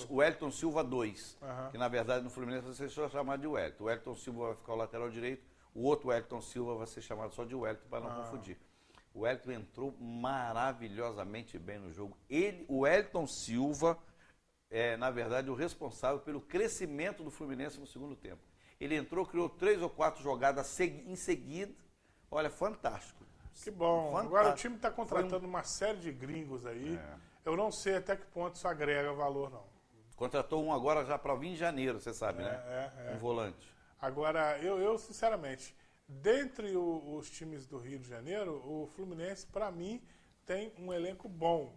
O Wellington Silva 2, que na verdade no Fluminense vai ser só chamado de Wellington. O Wellington Silva vai ficar o lateral direito, o outro Wellington Silva vai ser chamado só de Wellington, para não confundir. O Wellington entrou maravilhosamente bem no jogo. O Wellington Silva é, na verdade, o responsável pelo crescimento do Fluminense no segundo tempo. Ele entrou, criou 3 ou 4 jogadas em seguida. Olha, fantástico. Que bom. Fantástico. Agora o time está contratando uma série de gringos aí. Eu não sei até que ponto isso agrega valor, não. Contratou um agora já para vir em janeiro, você sabe, né? Um volante. Agora, eu sinceramente, dentre os times do Rio de Janeiro, o Fluminense, para mim, tem um elenco bom.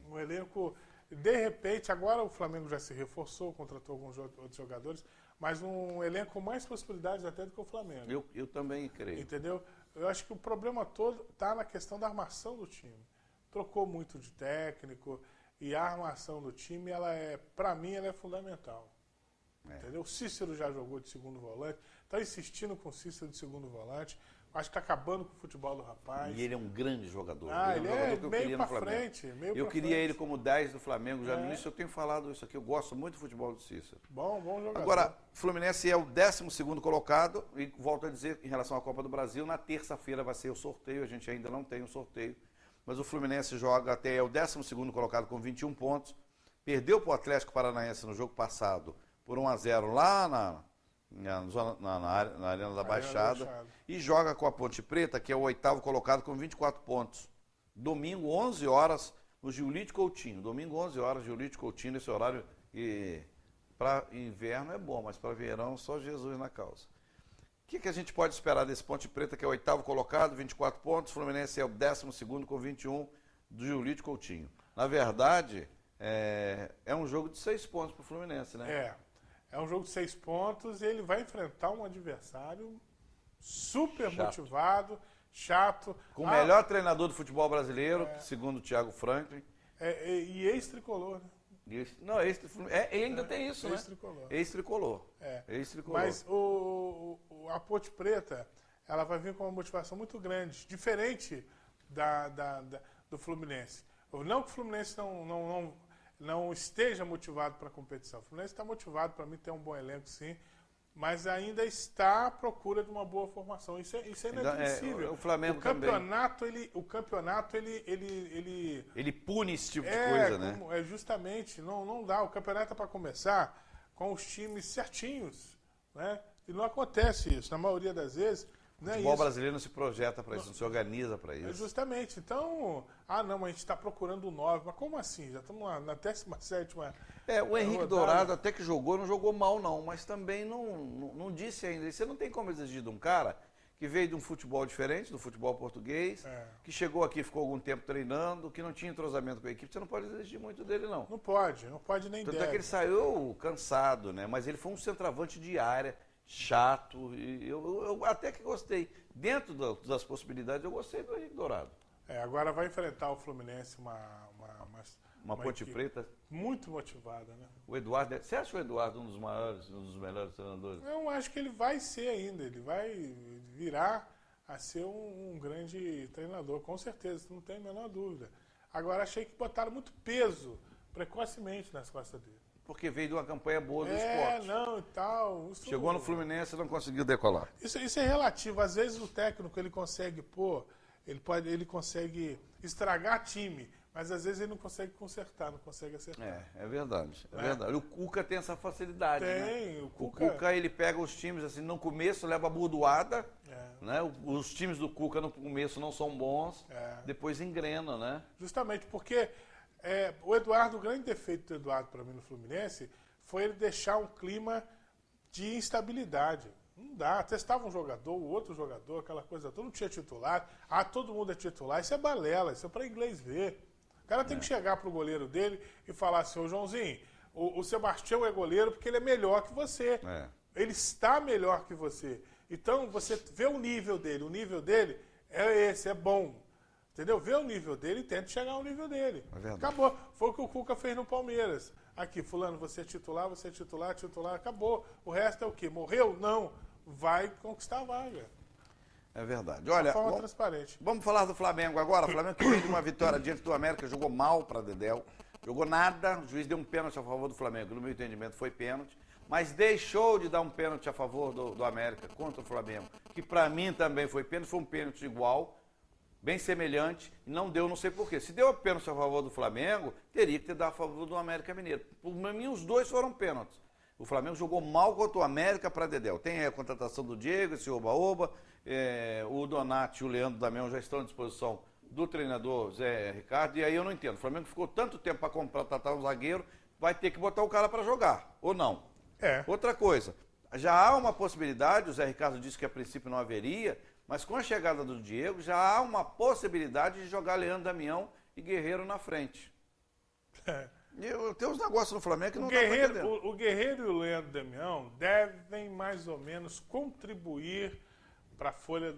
Um elenco... De repente, agora o Flamengo já se reforçou, contratou alguns outros jogadores, mas um elenco com mais possibilidades até do que o Flamengo. Eu também creio. Entendeu? Eu acho que o problema todo está na questão da armação do time. Trocou muito de técnico e a armação do time, para mim, ela é fundamental. Entendeu? O Cícero já jogou de segundo volante. Tá insistindo com o Cícero de segundo volante. Acho que tá acabando com o futebol do rapaz. E ele é um grande jogador. Ele é um jogador que eu queria no Flamengo. Eu queria ele como 10 do Flamengo. Já no início eu tenho falado isso aqui. Eu gosto muito do futebol do Cícero. Bom jogador. Agora, o Fluminense é o 12º colocado. E volto a dizer, em relação à Copa do Brasil, na terça-feira vai ser o sorteio. A gente ainda não tem o sorteio. Mas o Fluminense joga até o 12º colocado com 21 pontos. Perdeu para o Atlético Paranaense no jogo passado por 1-0 lá na Arena da Baixada. E joga com a Ponte Preta, que é o 8º colocado com 24 pontos. Domingo, 11 horas, no Giulite Coutinho. Domingo, 11 horas, Giulite Coutinho, nesse horário que para inverno é bom, mas para verão só Jesus na causa. O que a gente pode esperar desse Ponte Preta, que é o 8º colocado, 24 pontos, Fluminense é o 12º com 21 do Giulite Coutinho. Na verdade, é um jogo de 6 pontos para o Fluminense, né? É um jogo de 6 pontos e ele vai enfrentar um adversário super motivado, chato. Com o melhor treinador do futebol brasileiro, segundo o Thiago Franklin. E ex-tricolor, né? Não, ainda tem isso, né? Ex-tricolor. Ex-tricolor. Mas a Ponte Preta, ela vai vir com uma motivação muito grande, diferente do Fluminense. Não que o Fluminense não esteja motivado para a competição. O Fluminense está motivado, para mim, ter um bom elenco, sim, mas ainda está à procura de uma boa formação. Isso é inadmissível. O Flamengo o campeonato, ele pune esse tipo de coisa, né? Justamente, não dá. O campeonato é para começar com os times certinhos, né? E não acontece isso. Na maioria das vezes, o futebol brasileiro não se projeta para isso, não se organiza para isso. Justamente. Então, mas a gente está procurando 9. Mas como assim? Já estamos na 17ª. O Henrique Dourado até que jogou, não jogou mal não, mas também não disse ainda. E você não tem como exigir de um cara que veio de um futebol diferente, do futebol português, que chegou aqui, ficou algum tempo treinando, que não tinha entrosamento com a equipe. Você não pode exigir muito dele, não. Não pode nem deve. Tanto é que ele saiu cansado, né? Mas ele foi um centroavante de área, chato, e eu até que gostei. Dentro das possibilidades, eu gostei do Henrique Dourado. Agora vai enfrentar o Fluminense uma Ponte Preta muito motivada, né? O Eduardo, você acha o Eduardo um dos maiores, um dos melhores treinadores? Eu acho que ele vai ser ainda, ele vai virar a ser um grande treinador, com certeza, não tem a menor dúvida. Agora, achei que botaram muito peso precocemente nas costas dele. Porque veio de uma campanha boa do esporte. E tal. Chegou no Fluminense e não conseguiu decolar. Isso é relativo. Às vezes o técnico ele consegue ele consegue estragar time, mas às vezes ele não consegue consertar, não consegue acertar. É verdade. É verdade. O Cuca tem essa facilidade. Tem, né? O Cuca ele pega os times assim, no começo leva a burdoada, né? Os times do Cuca no começo não são bons, depois engrena, né? Justamente porque o Eduardo, o grande defeito do Eduardo para mim no Fluminense foi ele deixar um clima de instabilidade. Não dá, testava um jogador, o outro jogador, aquela coisa toda, não tinha titular. Todo mundo é titular, isso é balela, isso é para inglês ver. O cara tem que chegar pro goleiro dele e falar assim, ô Joãozinho, o Sebastião é goleiro porque ele é melhor que você. Ele está melhor que você. Então, você vê o nível dele é esse, é bom. Entendeu? Vê o nível dele e tenta chegar ao nível dele. Acabou. Foi o que o Cuca fez no Palmeiras. Aqui, fulano, você é titular, acabou. O resto é o quê? Morreu? Não. Vai conquistar a vaga. É verdade. Olha, de forma transparente. Vamos falar do Flamengo agora. O Flamengo que veio de uma vitória diante do América, jogou mal para Dedéu. Jogou nada. O juiz deu um pênalti a favor do Flamengo. No meu entendimento foi pênalti. Mas deixou de dar um pênalti a favor do América contra o Flamengo. Que para mim também foi pênalti. Foi um pênalti igual. Bem semelhante, e não deu, não sei porquê. Se deu pênalti a favor do Flamengo, teria que ter dado a favor do América Mineiro. Por mim, os dois foram pênaltis. O Flamengo jogou mal contra o América para Dedéu. Tem a contratação do Diego, esse oba-oba, o Donati e o Leandro Damião já estão à disposição do treinador Zé Ricardo, e aí eu não entendo. O Flamengo ficou tanto tempo para contratar um zagueiro, vai ter que botar o cara para jogar, ou não? Outra coisa, já há uma possibilidade, o Zé Ricardo disse que a princípio não haveria, mas com a chegada do Diego, já há uma possibilidade de jogar Leandro Damião e Guerreiro na frente. Tem uns negócios no Flamengo que não dá pra entender. O Guerreiro e o Leandro Damião devem mais ou menos contribuir para a folha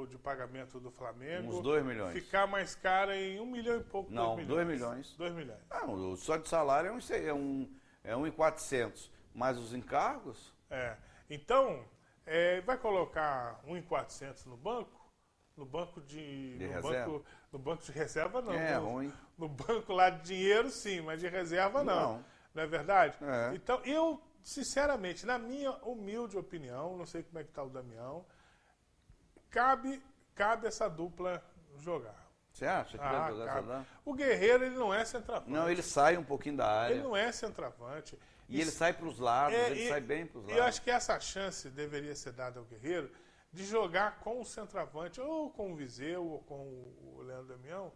de pagamento do Flamengo. Uns 2 milhões. Ficar mais cara em 1 milhão e pouco. Não, 2 milhões. 2 milhões. Só de salário é 1.400. Mais os encargos? Então... vai colocar 1.400 no banco? No banco de reserva? No banco de reserva, não. Ruim. No banco lá de dinheiro, sim, mas de reserva, não. Não é verdade? Então, eu, sinceramente, na minha humilde opinião, não sei como é que está o Damião, cabe essa dupla jogar. Você acha que deve jogar essa dupla? O Guerreiro, ele não é centroavante. Não, ele sai um pouquinho da área. Ele não é centroavante. E ele sai para os lados, ele sai bem para os lados. Eu acho que essa chance deveria ser dada ao Guerreiro de jogar com o centroavante, ou com o Viseu, ou com o Leandro Damião,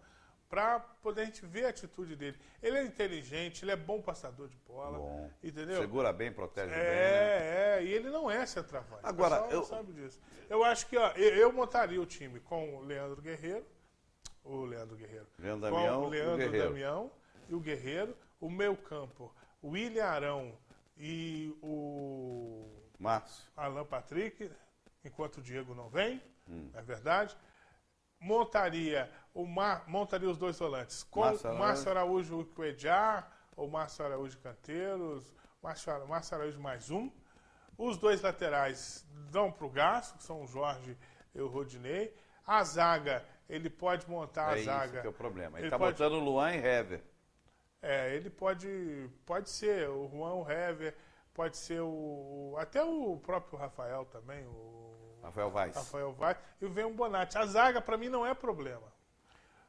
para poder a gente ver a atitude dele. Ele é inteligente, ele é bom passador de bola, entendeu? Segura bem, protege bem. Né? E ele não é centroavante. Agora, eu sabe disso. Eu acho que eu montaria o time com o Leandro Guerreiro, Damião e o Guerreiro, o meio campo, o William Arão e o Márcio Alan Patrick, enquanto o Diego não vem, é verdade. Montaria os dois volantes com Márcio Araújo Cuejar, ou Márcio Araújo Canteiros, Márcio Araújo mais um. Os dois laterais dão para o gasto, que são o Jorge e o Rodinei. A zaga, ele pode montar a zaga. Isso que é o problema. Ele está botando o Luan e Hever. Ele pode ser o Juan, o Hever, pode ser até o próprio Rafael também, Rafael Vaz. E vem um Bonatti. A zaga, para mim, não é problema.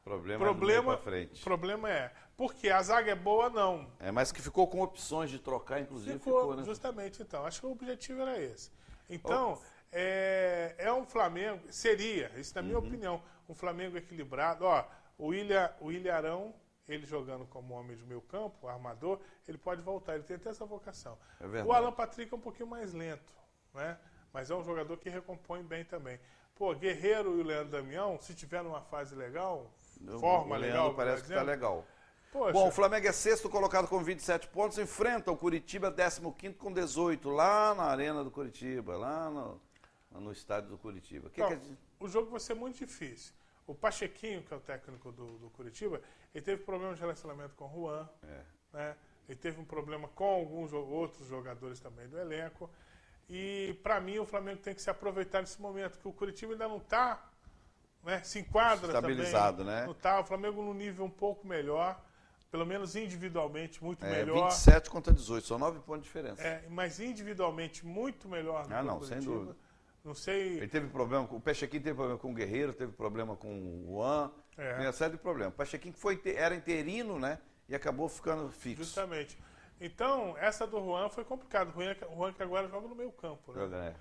Problema para frente. Problema porque a zaga é boa, não. Mas que ficou com opções de trocar, inclusive. Ficou, né? Justamente, então. Acho que o objetivo era esse. Então, é um Flamengo, seria, isso na minha opinião, um Flamengo equilibrado. O William Arão, ele jogando como homem de meio campo, armador, ele pode voltar, ele tem até essa vocação. O Alan Patrick é um pouquinho mais lento, né? Mas é um jogador que recompõe bem também. Guerreiro e o Leandro Damião, se tiver numa fase legal, forma legal... parece que está legal. Poxa. Bom, o Flamengo é sexto colocado com 27 pontos, enfrenta o Curitiba 15º com 18, lá na Arena do Curitiba, lá no estádio do Curitiba. O jogo vai ser muito difícil. O Pachequinho, que é o técnico do Curitiba, ele teve problema de relacionamento com o Juan, né? Ele teve um problema com alguns outros jogadores também do elenco. E, para mim, o Flamengo tem que se aproveitar nesse momento, que o Curitiba ainda não está, né, se enquadra estabilizado, também. Né? Não tá, o Flamengo num nível um pouco melhor, pelo menos individualmente muito melhor. 27 contra 18, são 9 pontos de diferença. Mas individualmente muito melhor do que o Curitiba. Sem dúvida. Não sei... Ele teve problema, o Pachequinho teve problema com o Guerreiro, teve problema com o Juan, tem uma série de problemas. O Pachequinho era interino, né, e acabou ficando fixo. Justamente. Então, essa do Juan foi complicada. O Juan que agora joga no meio campo, né?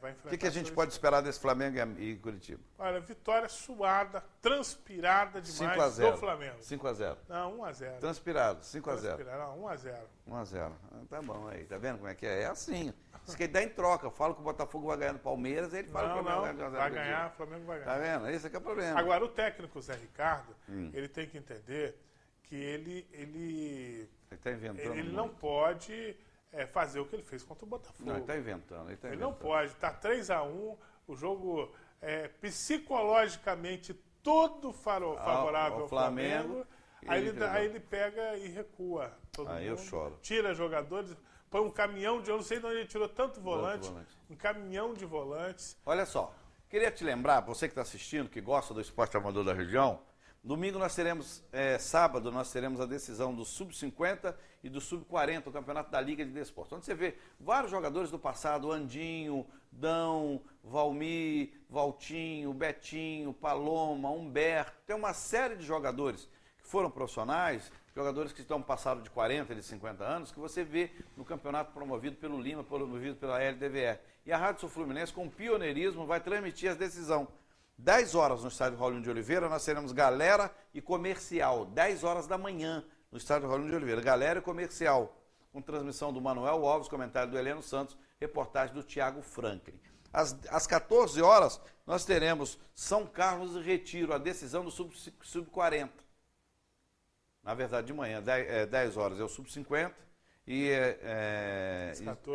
Vai enfrentar o que a gente pode esperar desse Flamengo e Curitiba? Olha, vitória suada, transpirada demais do Flamengo. 5-0. Não, 1-0. Transpirado, 5-0. Não, 1-0. 1-0. Tá bom aí, tá vendo como é que é? É assim. Isso que ele dá em troca. Eu falo que o Botafogo vai ganhar no Palmeiras, ele fala que o Flamengo vai ganhar, o Flamengo vai ganhar. Tá vendo? Esse aqui é o problema. Agora, o técnico Zé Ricardo, ele tem que entender que ele está inventando. Ele não pode fazer o que ele fez contra o Botafogo. Não, ele está inventando. Ele não pode. Está 3-1, o jogo psicologicamente todo favorável ao Flamengo. Aí ele pega e recua todo mundo. Eu choro. Tira jogadores, põe um caminhão de... Eu não sei de onde ele tirou tanto volante. Um caminhão de volantes. Olha só, queria te lembrar, você que está assistindo, que gosta do esporte amador da região, domingo nós teremos, sábado, nós teremos a decisão do Sub-50 e do Sub-40, o campeonato da Liga de Desportos. Onde você vê vários jogadores do passado, Andinho, Dão, Valmir, Valtinho, Betinho, Paloma, Humberto. Tem uma série de jogadores que foram profissionais, jogadores que estão passados de 40, de 50 anos, que você vê no campeonato promovido pelo Lima, promovido pela LDVE. E a Rádio Sul Fluminense, com pioneirismo, vai transmitir a decisão. 10 horas no estádio Raulino de Oliveira, nós teremos Galera e Comercial. 10 horas da manhã no estádio Raulino de Oliveira. Galera e Comercial. Com transmissão do Manuel Alves, comentário do Heleno Santos, reportagem do Thiago Franklin. Às 14 horas, nós teremos São Carlos e Retiro, a decisão do Sub-40. Na verdade, de manhã, 10 horas é o Sub-50 e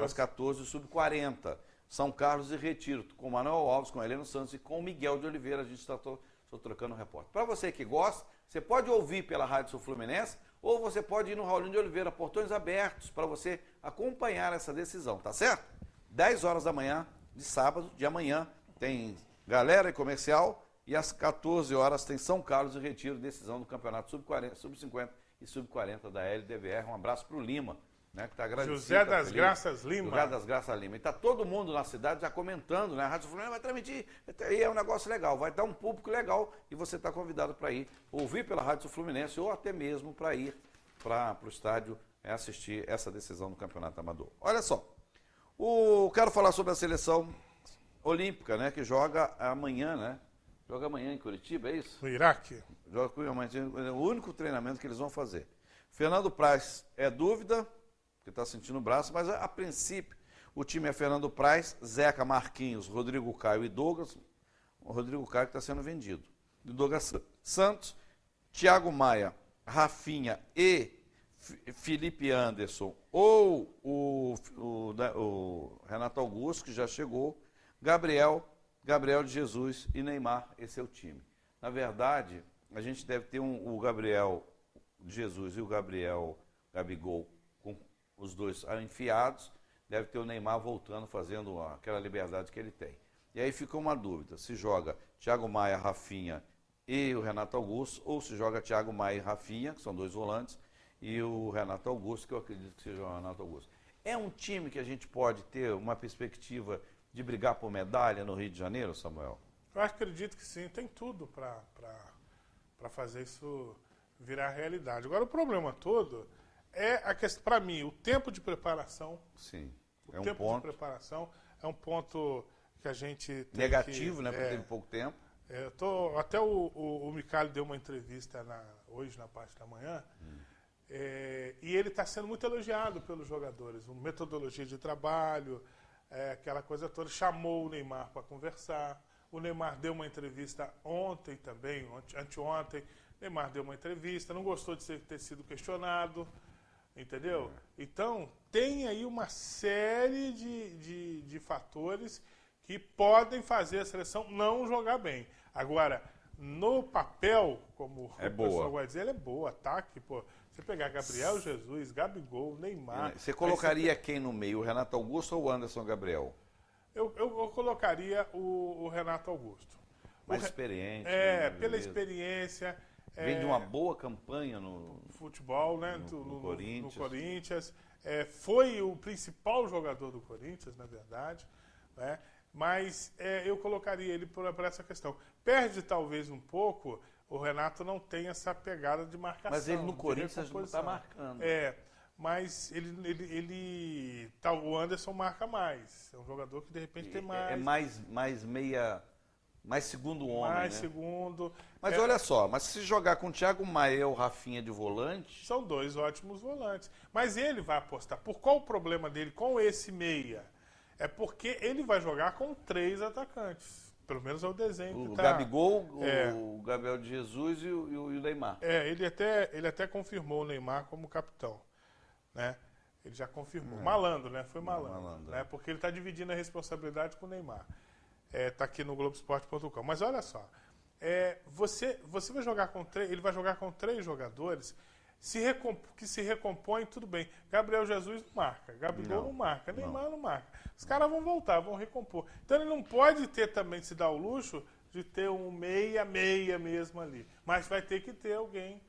às 14 o Sub-40. São Carlos e Retiro, com o Manuel Alves, com o Heleno Santos e com o Miguel de Oliveira. A gente está trocando o repórter. Para você que gosta, você pode ouvir pela Rádio Sul Fluminense ou você pode ir no Raulino de Oliveira, portões abertos, para você acompanhar essa decisão, tá certo? 10 horas da manhã, de sábado, de amanhã, tem Galera e Comercial, e às 14 horas tem São Carlos e Retiro, decisão do Campeonato Sub-40, Sub-50 e Sub-40 da LDVR. Um abraço para o Lima, né, que está agradecido. José das Graças Lima. José das Graças Lima. E está todo mundo na cidade já comentando, né? A Rádio Fluminense vai transmitir, e é um negócio legal, vai dar um público legal e você está convidado para ir ouvir pela Rádio Fluminense ou até mesmo para ir para o estádio assistir essa decisão do Campeonato Amador. Olha só, quero falar sobre a seleção olímpica, né, que joga amanhã, né? Joga amanhã em Curitiba, é isso? No Iraque. Joga amanhã, é o único treinamento que eles vão fazer. Fernando Praz é dúvida, que está sentindo o braço, mas a princípio o time é Fernando Praz, Zeca, Marquinhos, Rodrigo Caio e Douglas. O Rodrigo Caio que está sendo vendido. E Douglas Santos, Thiago Maia, Rafinha e Felipe Anderson, ou o Renato Augusto, que já chegou, Gabriel de Jesus e Neymar. Esse é o time. Na verdade, a gente deve ter o Gabriel de Jesus e o Gabigol com os dois enfiados, deve ter o Neymar voltando, fazendo aquela liberdade que ele tem. E aí fica uma dúvida, se joga Thiago Maia, Rafinha e o Renato Augusto, ou se joga Thiago Maia e Rafinha, que são dois volantes, e o Renato Augusto, que eu acredito que seja o Renato Augusto. É um time que a gente pode ter uma perspectiva de brigar por medalha no Rio de Janeiro, Samuel? Eu acredito que sim, tem tudo para fazer isso virar realidade. Agora, o problema todo é a questão, para mim, o tempo de preparação. Sim, é um ponto. O tempo de preparação é um ponto que a gente tem negativo, né, porque teve pouco tempo. Até o Micali deu uma entrevista hoje na parte da manhã, e ele está sendo muito elogiado pelos jogadores, uma metodologia de trabalho, aquela coisa toda. Chamou o Neymar para conversar. O Neymar deu uma entrevista ontem também, anteontem. O Neymar deu uma entrevista, não gostou de ter sido questionado, entendeu? Então, tem aí uma série de fatores que podem fazer a seleção não jogar bem. Agora, no papel, como o pessoal vai dizer, ele é boa, ataque, pô. Você pegar Gabriel Jesus, Gabigol, Neymar... Você colocaria quem no meio, o Renato Augusto ou o Anderson Gabriel? Eu colocaria o Renato Augusto. Mais experiente. Pela experiência. Vem de uma boa campanha no futebol, né? No Corinthians. No Corinthians. Foi o principal jogador do Corinthians, na verdade. Né? Mas eu colocaria ele por essa questão. Perde talvez um pouco, o Renato não tem essa pegada de marcação. Mas ele no Corinthians não está marcando. Mas o Anderson marca mais. É um jogador que de repente tem mais. É mais segundo homem. Mais né? segundo. Mas olha só, mas se jogar com o Thiago Maia ou Rafinha de volante. São dois ótimos volantes. Mas ele vai apostar. Por qual o problema dele com esse meia? É porque ele vai jogar com 3 atacantes. Pelo menos é o desenho que tá. Gabigol, o Gabriel de Jesus e o Neymar. Ele até confirmou o Neymar como capitão. Né? Ele já confirmou. Malandro, né? Foi malandro. Né? Porque ele está dividindo a responsabilidade com o Neymar. Está aqui no Globoesporte.com. Mas olha só. Você vai jogar com 3. Ele vai jogar com 3 jogadores que se recompõem, tudo bem. Gabriel Jesus não marca. Gabigol não marca. Neymar não marca. Os caras vão voltar, vão recompor. Então ele não pode ter também, se dar o luxo de ter um meia mesmo ali. Mas vai ter que ter alguém.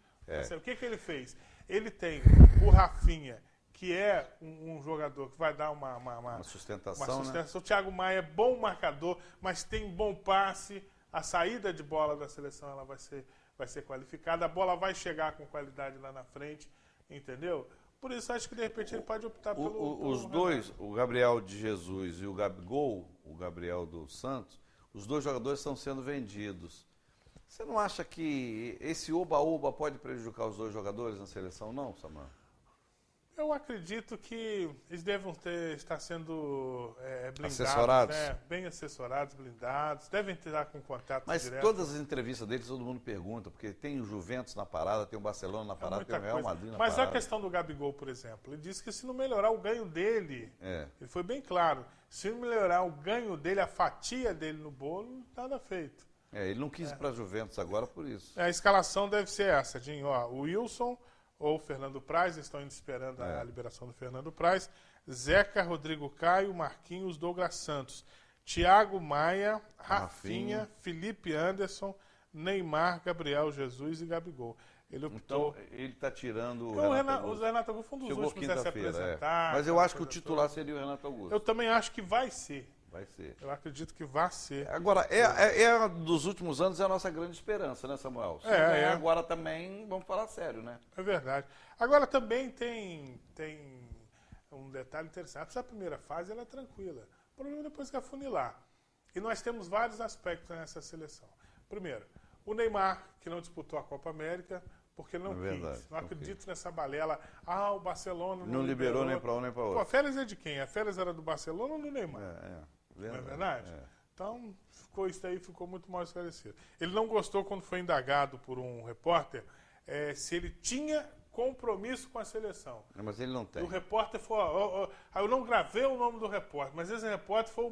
O que ele fez? Ele tem o Rafinha, que é um jogador que vai dar uma sustentação. Né? O Thiago Maia é bom marcador, mas tem bom passe. A saída de bola da seleção ela vai ser qualificada. A bola vai chegar com qualidade lá na frente, entendeu? Por isso, acho que de repente ele pode optar os dois, o Gabriel de Jesus e o Gabigol, o Gabriel dos Santos, os dois jogadores estão sendo vendidos. Você não acha que esse oba-oba pode prejudicar os dois jogadores na seleção, não, Samuel? Eu acredito que eles devem estar sendo blindados, assessorados. Né? Bem assessorados, blindados, devem estar com contato direto. Mas todas as entrevistas deles todo mundo pergunta, porque tem o Juventus na parada, tem o Barcelona na parada, tem o Real Madrid na parada. Mas a questão do Gabigol, por exemplo, ele disse que se não melhorar o ganho dele, ele foi bem claro, se não melhorar o ganho dele, a fatia dele no bolo, nada feito. Ele não quis ir para a Juventus agora por isso. A escalação deve ser essa, Dinho. O Wilson ou o Fernando Praz, estão esperando a liberação do Fernando Praz, Zeca, Rodrigo Caio, Marquinhos, Douglas Santos, Thiago Maia, Rafinha, Felipe Anderson, Neymar, Gabriel Jesus e Gabigol. Ele optou... Então, ele está tirando o Renato Augusto foi um dos últimos a se apresentar. Mas eu acho que o titular seria o Renato Augusto. Eu também acho que vai ser. Vai ser. Eu acredito que vai ser. Agora, dos últimos anos é a nossa grande esperança, né, Samuel? Se agora também, vamos falar sério, né? É verdade. Agora também tem um detalhe interessante. Essa primeira fase ela é tranquila. O problema é depois que afunilar. E nós temos vários aspectos nessa seleção. Primeiro, o Neymar, que não disputou a Copa América, porque não quis. Não acredito nessa balela. O Barcelona não liberou nem para um nem para outro. Pô, a férias é de quem? A férias era do Barcelona ou do Neymar? Não é verdade? Então, isso aí ficou muito mal esclarecido. Ele não gostou quando foi indagado por um repórter se ele tinha compromisso com a seleção. Mas ele não tem. O repórter falou, eu não gravei o nome do repórter, mas esse repórter foi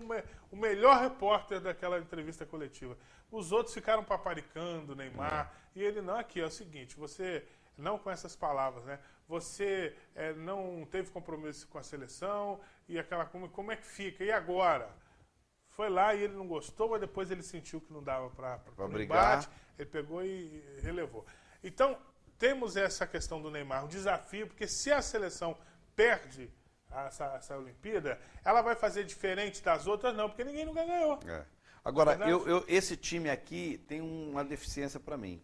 o melhor repórter daquela entrevista coletiva. Os outros ficaram paparicando o Neymar, e ele não, aqui, é o seguinte, você, não com essas palavras, né? Você não teve compromisso com a seleção, e aquela como é que fica? E agora? Foi lá e ele não gostou, mas depois ele sentiu que não dava para brigar. Ele pegou e relevou. Então, temos essa questão do Neymar, um desafio, porque se a seleção perde essa Olimpíada, ela vai fazer diferente das outras? Não, porque ninguém nunca ganhou. Agora, esse time aqui tem uma deficiência para mim.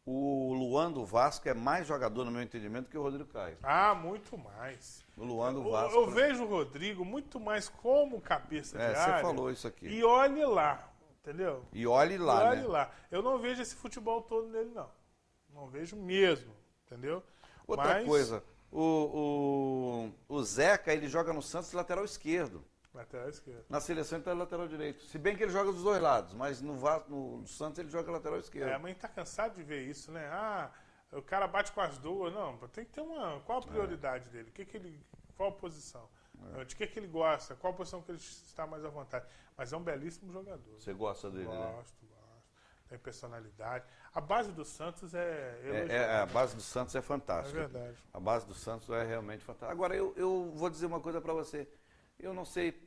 O Luan do Vasco é mais jogador, no meu entendimento, que o Rodrigo Caio. Muito mais. O Luan do Vasco. Eu vejo o Rodrigo muito mais como cabeça de área. Você falou isso aqui. E olhe lá, entendeu? E olhe lá, olhe lá. Eu não vejo esse futebol todo nele, não. Não vejo mesmo, entendeu? Outra coisa, o Zeca, ele joga no Santos lateral esquerdo. Lateral esquerdo. Na seleção ele está lateral direito. Se bem que ele joga dos dois lados, mas no Santos ele joga lateral esquerdo. A mãe está cansada de ver isso, né? O cara bate com as duas. Não, tem que ter qual a prioridade dele? Qual a posição? De que ele gosta? Qual a posição que ele está mais à vontade? Mas é um belíssimo jogador. Você gosta dele, né? Gosto. Tem personalidade. A base do Santos a base do Santos é fantástica. É verdade. A base do Santos é realmente fantástica. Agora, eu vou dizer uma coisa para você. Eu não sei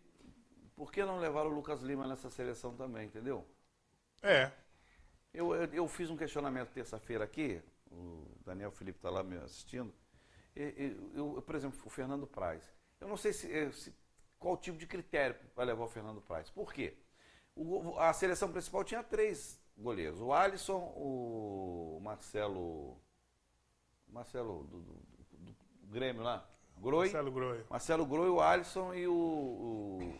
por que não levaram o Lucas Lima nessa seleção também, entendeu? Eu fiz um questionamento terça-feira aqui, o Daniel Felipe está lá me assistindo. Por exemplo, o Fernando Praz. Eu não sei qual tipo de critério para levar o Fernando Praz. Por quê? A seleção principal tinha 3 goleiros. O Alisson, o Marcelo do Grêmio lá. Marcelo Groi, o Alisson e o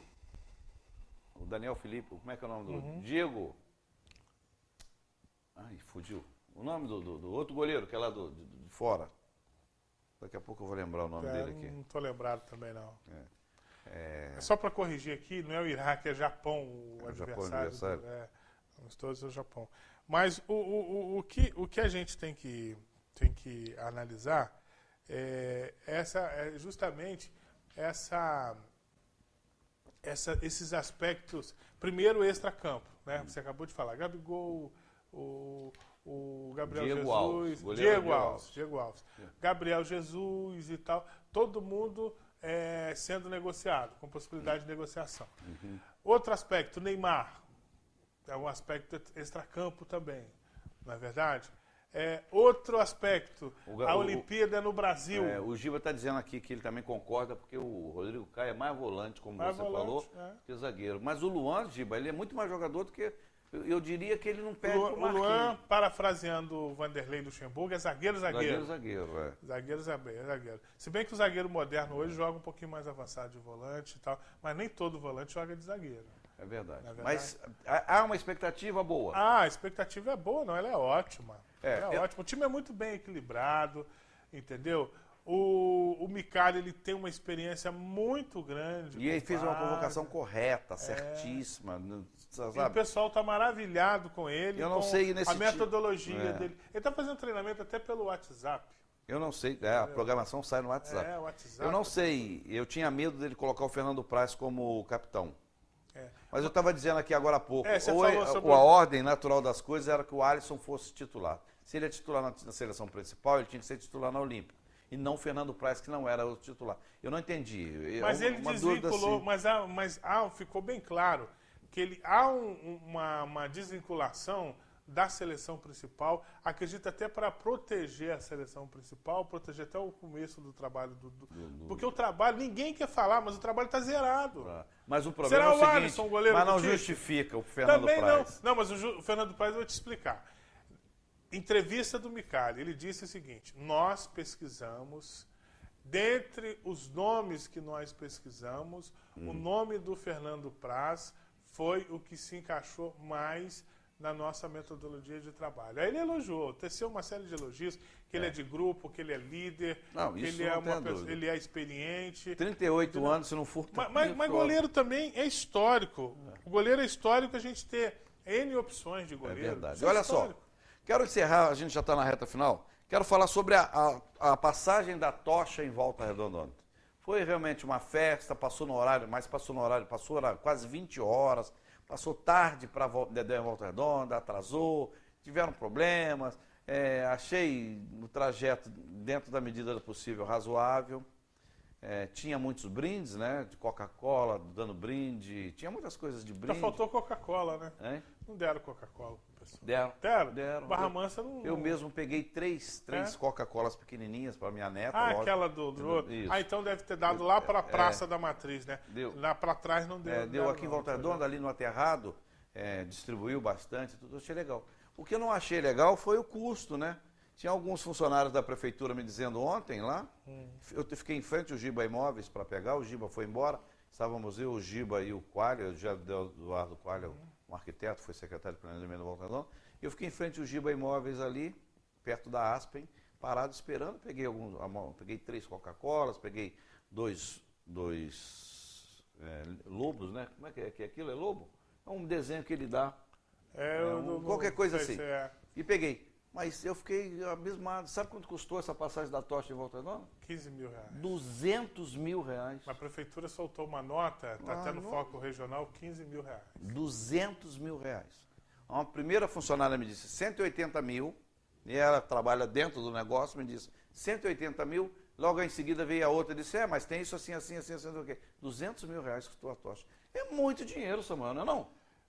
Daniel Felipe, como é que é o nome do Diego? Fugiu. O nome do outro goleiro, que é lá de fora. Daqui a pouco eu vou lembrar o nome dele aqui. Não estou lembrado também, não. Só para corrigir aqui, não é o Iraque, é Japão o adversário. Todos é o Japão. Mas o que a gente tem que analisar é justamente esses aspectos, primeiro extra-campo, né? Você acabou de falar, Gabigol, o Gabriel Jesus, Diego Alves, Gabriel Jesus e tal, todo mundo sendo negociado, com possibilidade de negociação. Outro aspecto, Neymar, é um aspecto extra-campo também, não é verdade? Outro aspecto, a Olimpíada no Brasil. O Giba está dizendo aqui que ele também concorda, porque o Rodrigo Caio é mais volante, como você falou, que zagueiro. Mas o Luan, Giba, ele é muito mais jogador do que... Eu diria que ele não perde pro Marquinhos. O Luan, parafraseando o Vanderlei Luxemburgo, é zagueiro. Zagueiro. Se bem que o zagueiro moderno hoje joga um pouquinho mais avançado de volante e tal, mas nem todo volante joga de zagueiro. É verdade. Mas há uma expectativa boa. A expectativa é boa, não, ela é ótima. Ótima. O time é muito bem equilibrado, entendeu? O Micali, ele tem uma experiência muito grande. E ele fez uma convocação correta, certíssima. Sabe? E o pessoal está maravilhado com ele, eu não sei a metodologia dele. Ele está fazendo treinamento até pelo WhatsApp. Eu não sei, a programação sai no WhatsApp. WhatsApp. Eu não sei, eu tinha medo dele colocar o Fernando Praz como capitão. Mas eu estava dizendo aqui agora há pouco, a ordem natural das coisas era que o Alisson fosse titular. Se ele é titular na seleção principal, ele tinha que ser titular na Olímpica. e não o Fernando Praz, que não era o titular. Eu não entendi. Mas ele desvinculou, assim. mas ficou bem claro que há uma desvinculação da seleção principal, acredito até para proteger a seleção principal, proteger até o começo do trabalho porque o trabalho, ninguém quer falar, mas o trabalho está zerado. Mas o problema é o seguinte, Alisson, goleiro mas não justifica o Fernando Também Praz. Não, mas o Fernando Praz eu vou te explicar. Entrevista do Micali, ele disse o seguinte: nós pesquisamos, dentre os nomes que nós pesquisamos, o nome do Fernando Praz foi o que se encaixou mais na nossa metodologia de trabalho. Aí ele elogiou, teceu uma série de elogios, que ele é de grupo, que ele é líder, que ele é experiente. 38 anos, se não for... Mas goleiro também é histórico. O goleiro é histórico, a gente ter N opções de goleiro. É verdade. Olha só, quero encerrar, a gente já está na reta final, quero falar sobre a passagem da tocha em Volta Redonda ontem. Foi realmente uma festa, passou no horário, passou quase 20 horas, passou tarde para Dedé em Volta Redonda, atrasou, tiveram problemas. Achei o trajeto, dentro da medida do possível, razoável. Tinha muitos brindes, né? De Coca-Cola, dando brinde. Tinha muitas coisas de brinde. Já faltou Coca-Cola, né? Hein? Não deram Coca-Cola pro pessoal. Deram. Barra Mansa não... Eu mesmo peguei três Coca-Colas pequenininhas para minha neta. Aquela do outro. Então deve ter dado lá para a Praça da Matriz, né? Deu. Lá para trás não deu. Deu aqui em Volta Redonda, ali no aterrado, distribuiu bastante, tudo, achei legal. O que eu não achei legal foi o custo, né? Tinha alguns funcionários da prefeitura me dizendo ontem lá, eu fiquei em frente ao Giba Imóveis para pegar, o Giba foi embora, estávamos eu, o Giba e o Coalha, o Eduardo Coalha, um arquiteto, foi secretário de planejamento do Volta Redonda, e eu fiquei em frente ao Giba Imóveis ali, perto da Aspen, parado esperando, peguei 3 Coca-Colas, peguei dois lobos, né? Como é que é aquilo? É lobo? É um desenho que ele dá, qualquer coisa assim, e peguei. Mas eu fiquei abismado. Sabe quanto custou essa passagem da tocha em Volta Redonda? 15 mil reais. 200 mil reais. A prefeitura soltou uma nota, está até no foco regional, 15 mil reais. 200 mil reais. Uma primeira funcionária me disse 180 mil, e ela trabalha dentro do negócio, me disse 180 mil, logo em seguida veio a outra e disse, mas tem isso assim, o quê? 200 mil reais custou a tocha. É muito dinheiro, Samuel, não é não?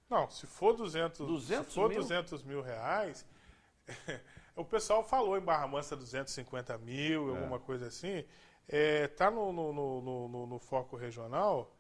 Não, se for 200 mil reais... O pessoal falou em Barra Mansa 250 mil, alguma coisa assim. Tá no foco regional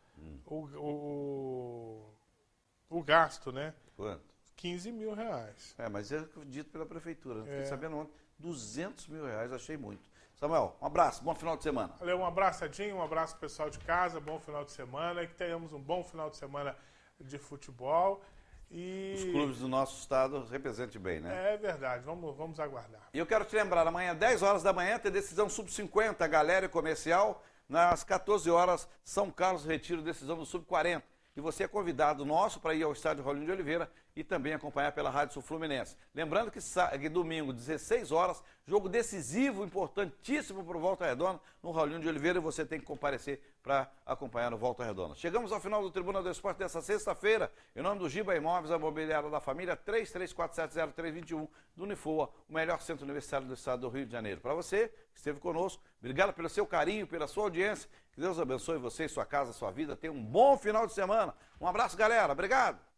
o gasto, né? Quanto? 15 mil reais. Mas é dito pela prefeitura. Fiquei sabendo ontem. 200 mil reais, achei muito. Samuel, um abraço, bom final de semana. Valeu, um abraço, Edinho, um abraço pro pessoal de casa, bom final de semana. E que tenhamos um bom final de semana de futebol. Os clubes do nosso estado representem bem, né? É verdade, vamos aguardar. E eu quero te lembrar, amanhã, 10 horas da manhã, tem decisão sub-50, Galera e Comercial. Nas 14 horas, São Carlos Retiro, decisão do sub-40. E você é convidado nosso para ir ao estádio Raulino de Oliveira e também acompanhar pela Rádio Sul Fluminense. Lembrando que domingo, 16 horas, jogo decisivo, importantíssimo para o Volta Redonda, no Raulino de Oliveira, e você tem que comparecer para acompanhar o Volta Redonda. Chegamos ao final do Tribuna do Esporte dessa sexta-feira. Em nome do Giba Imóveis, a mobiliária da família, 33470321 do Unifoa, o melhor centro universitário do estado do Rio de Janeiro. Para você que esteve conosco, obrigado pelo seu carinho, pela sua audiência. Que Deus abençoe você, sua casa, sua vida. Tenha um bom final de semana. Um abraço, galera. Obrigado.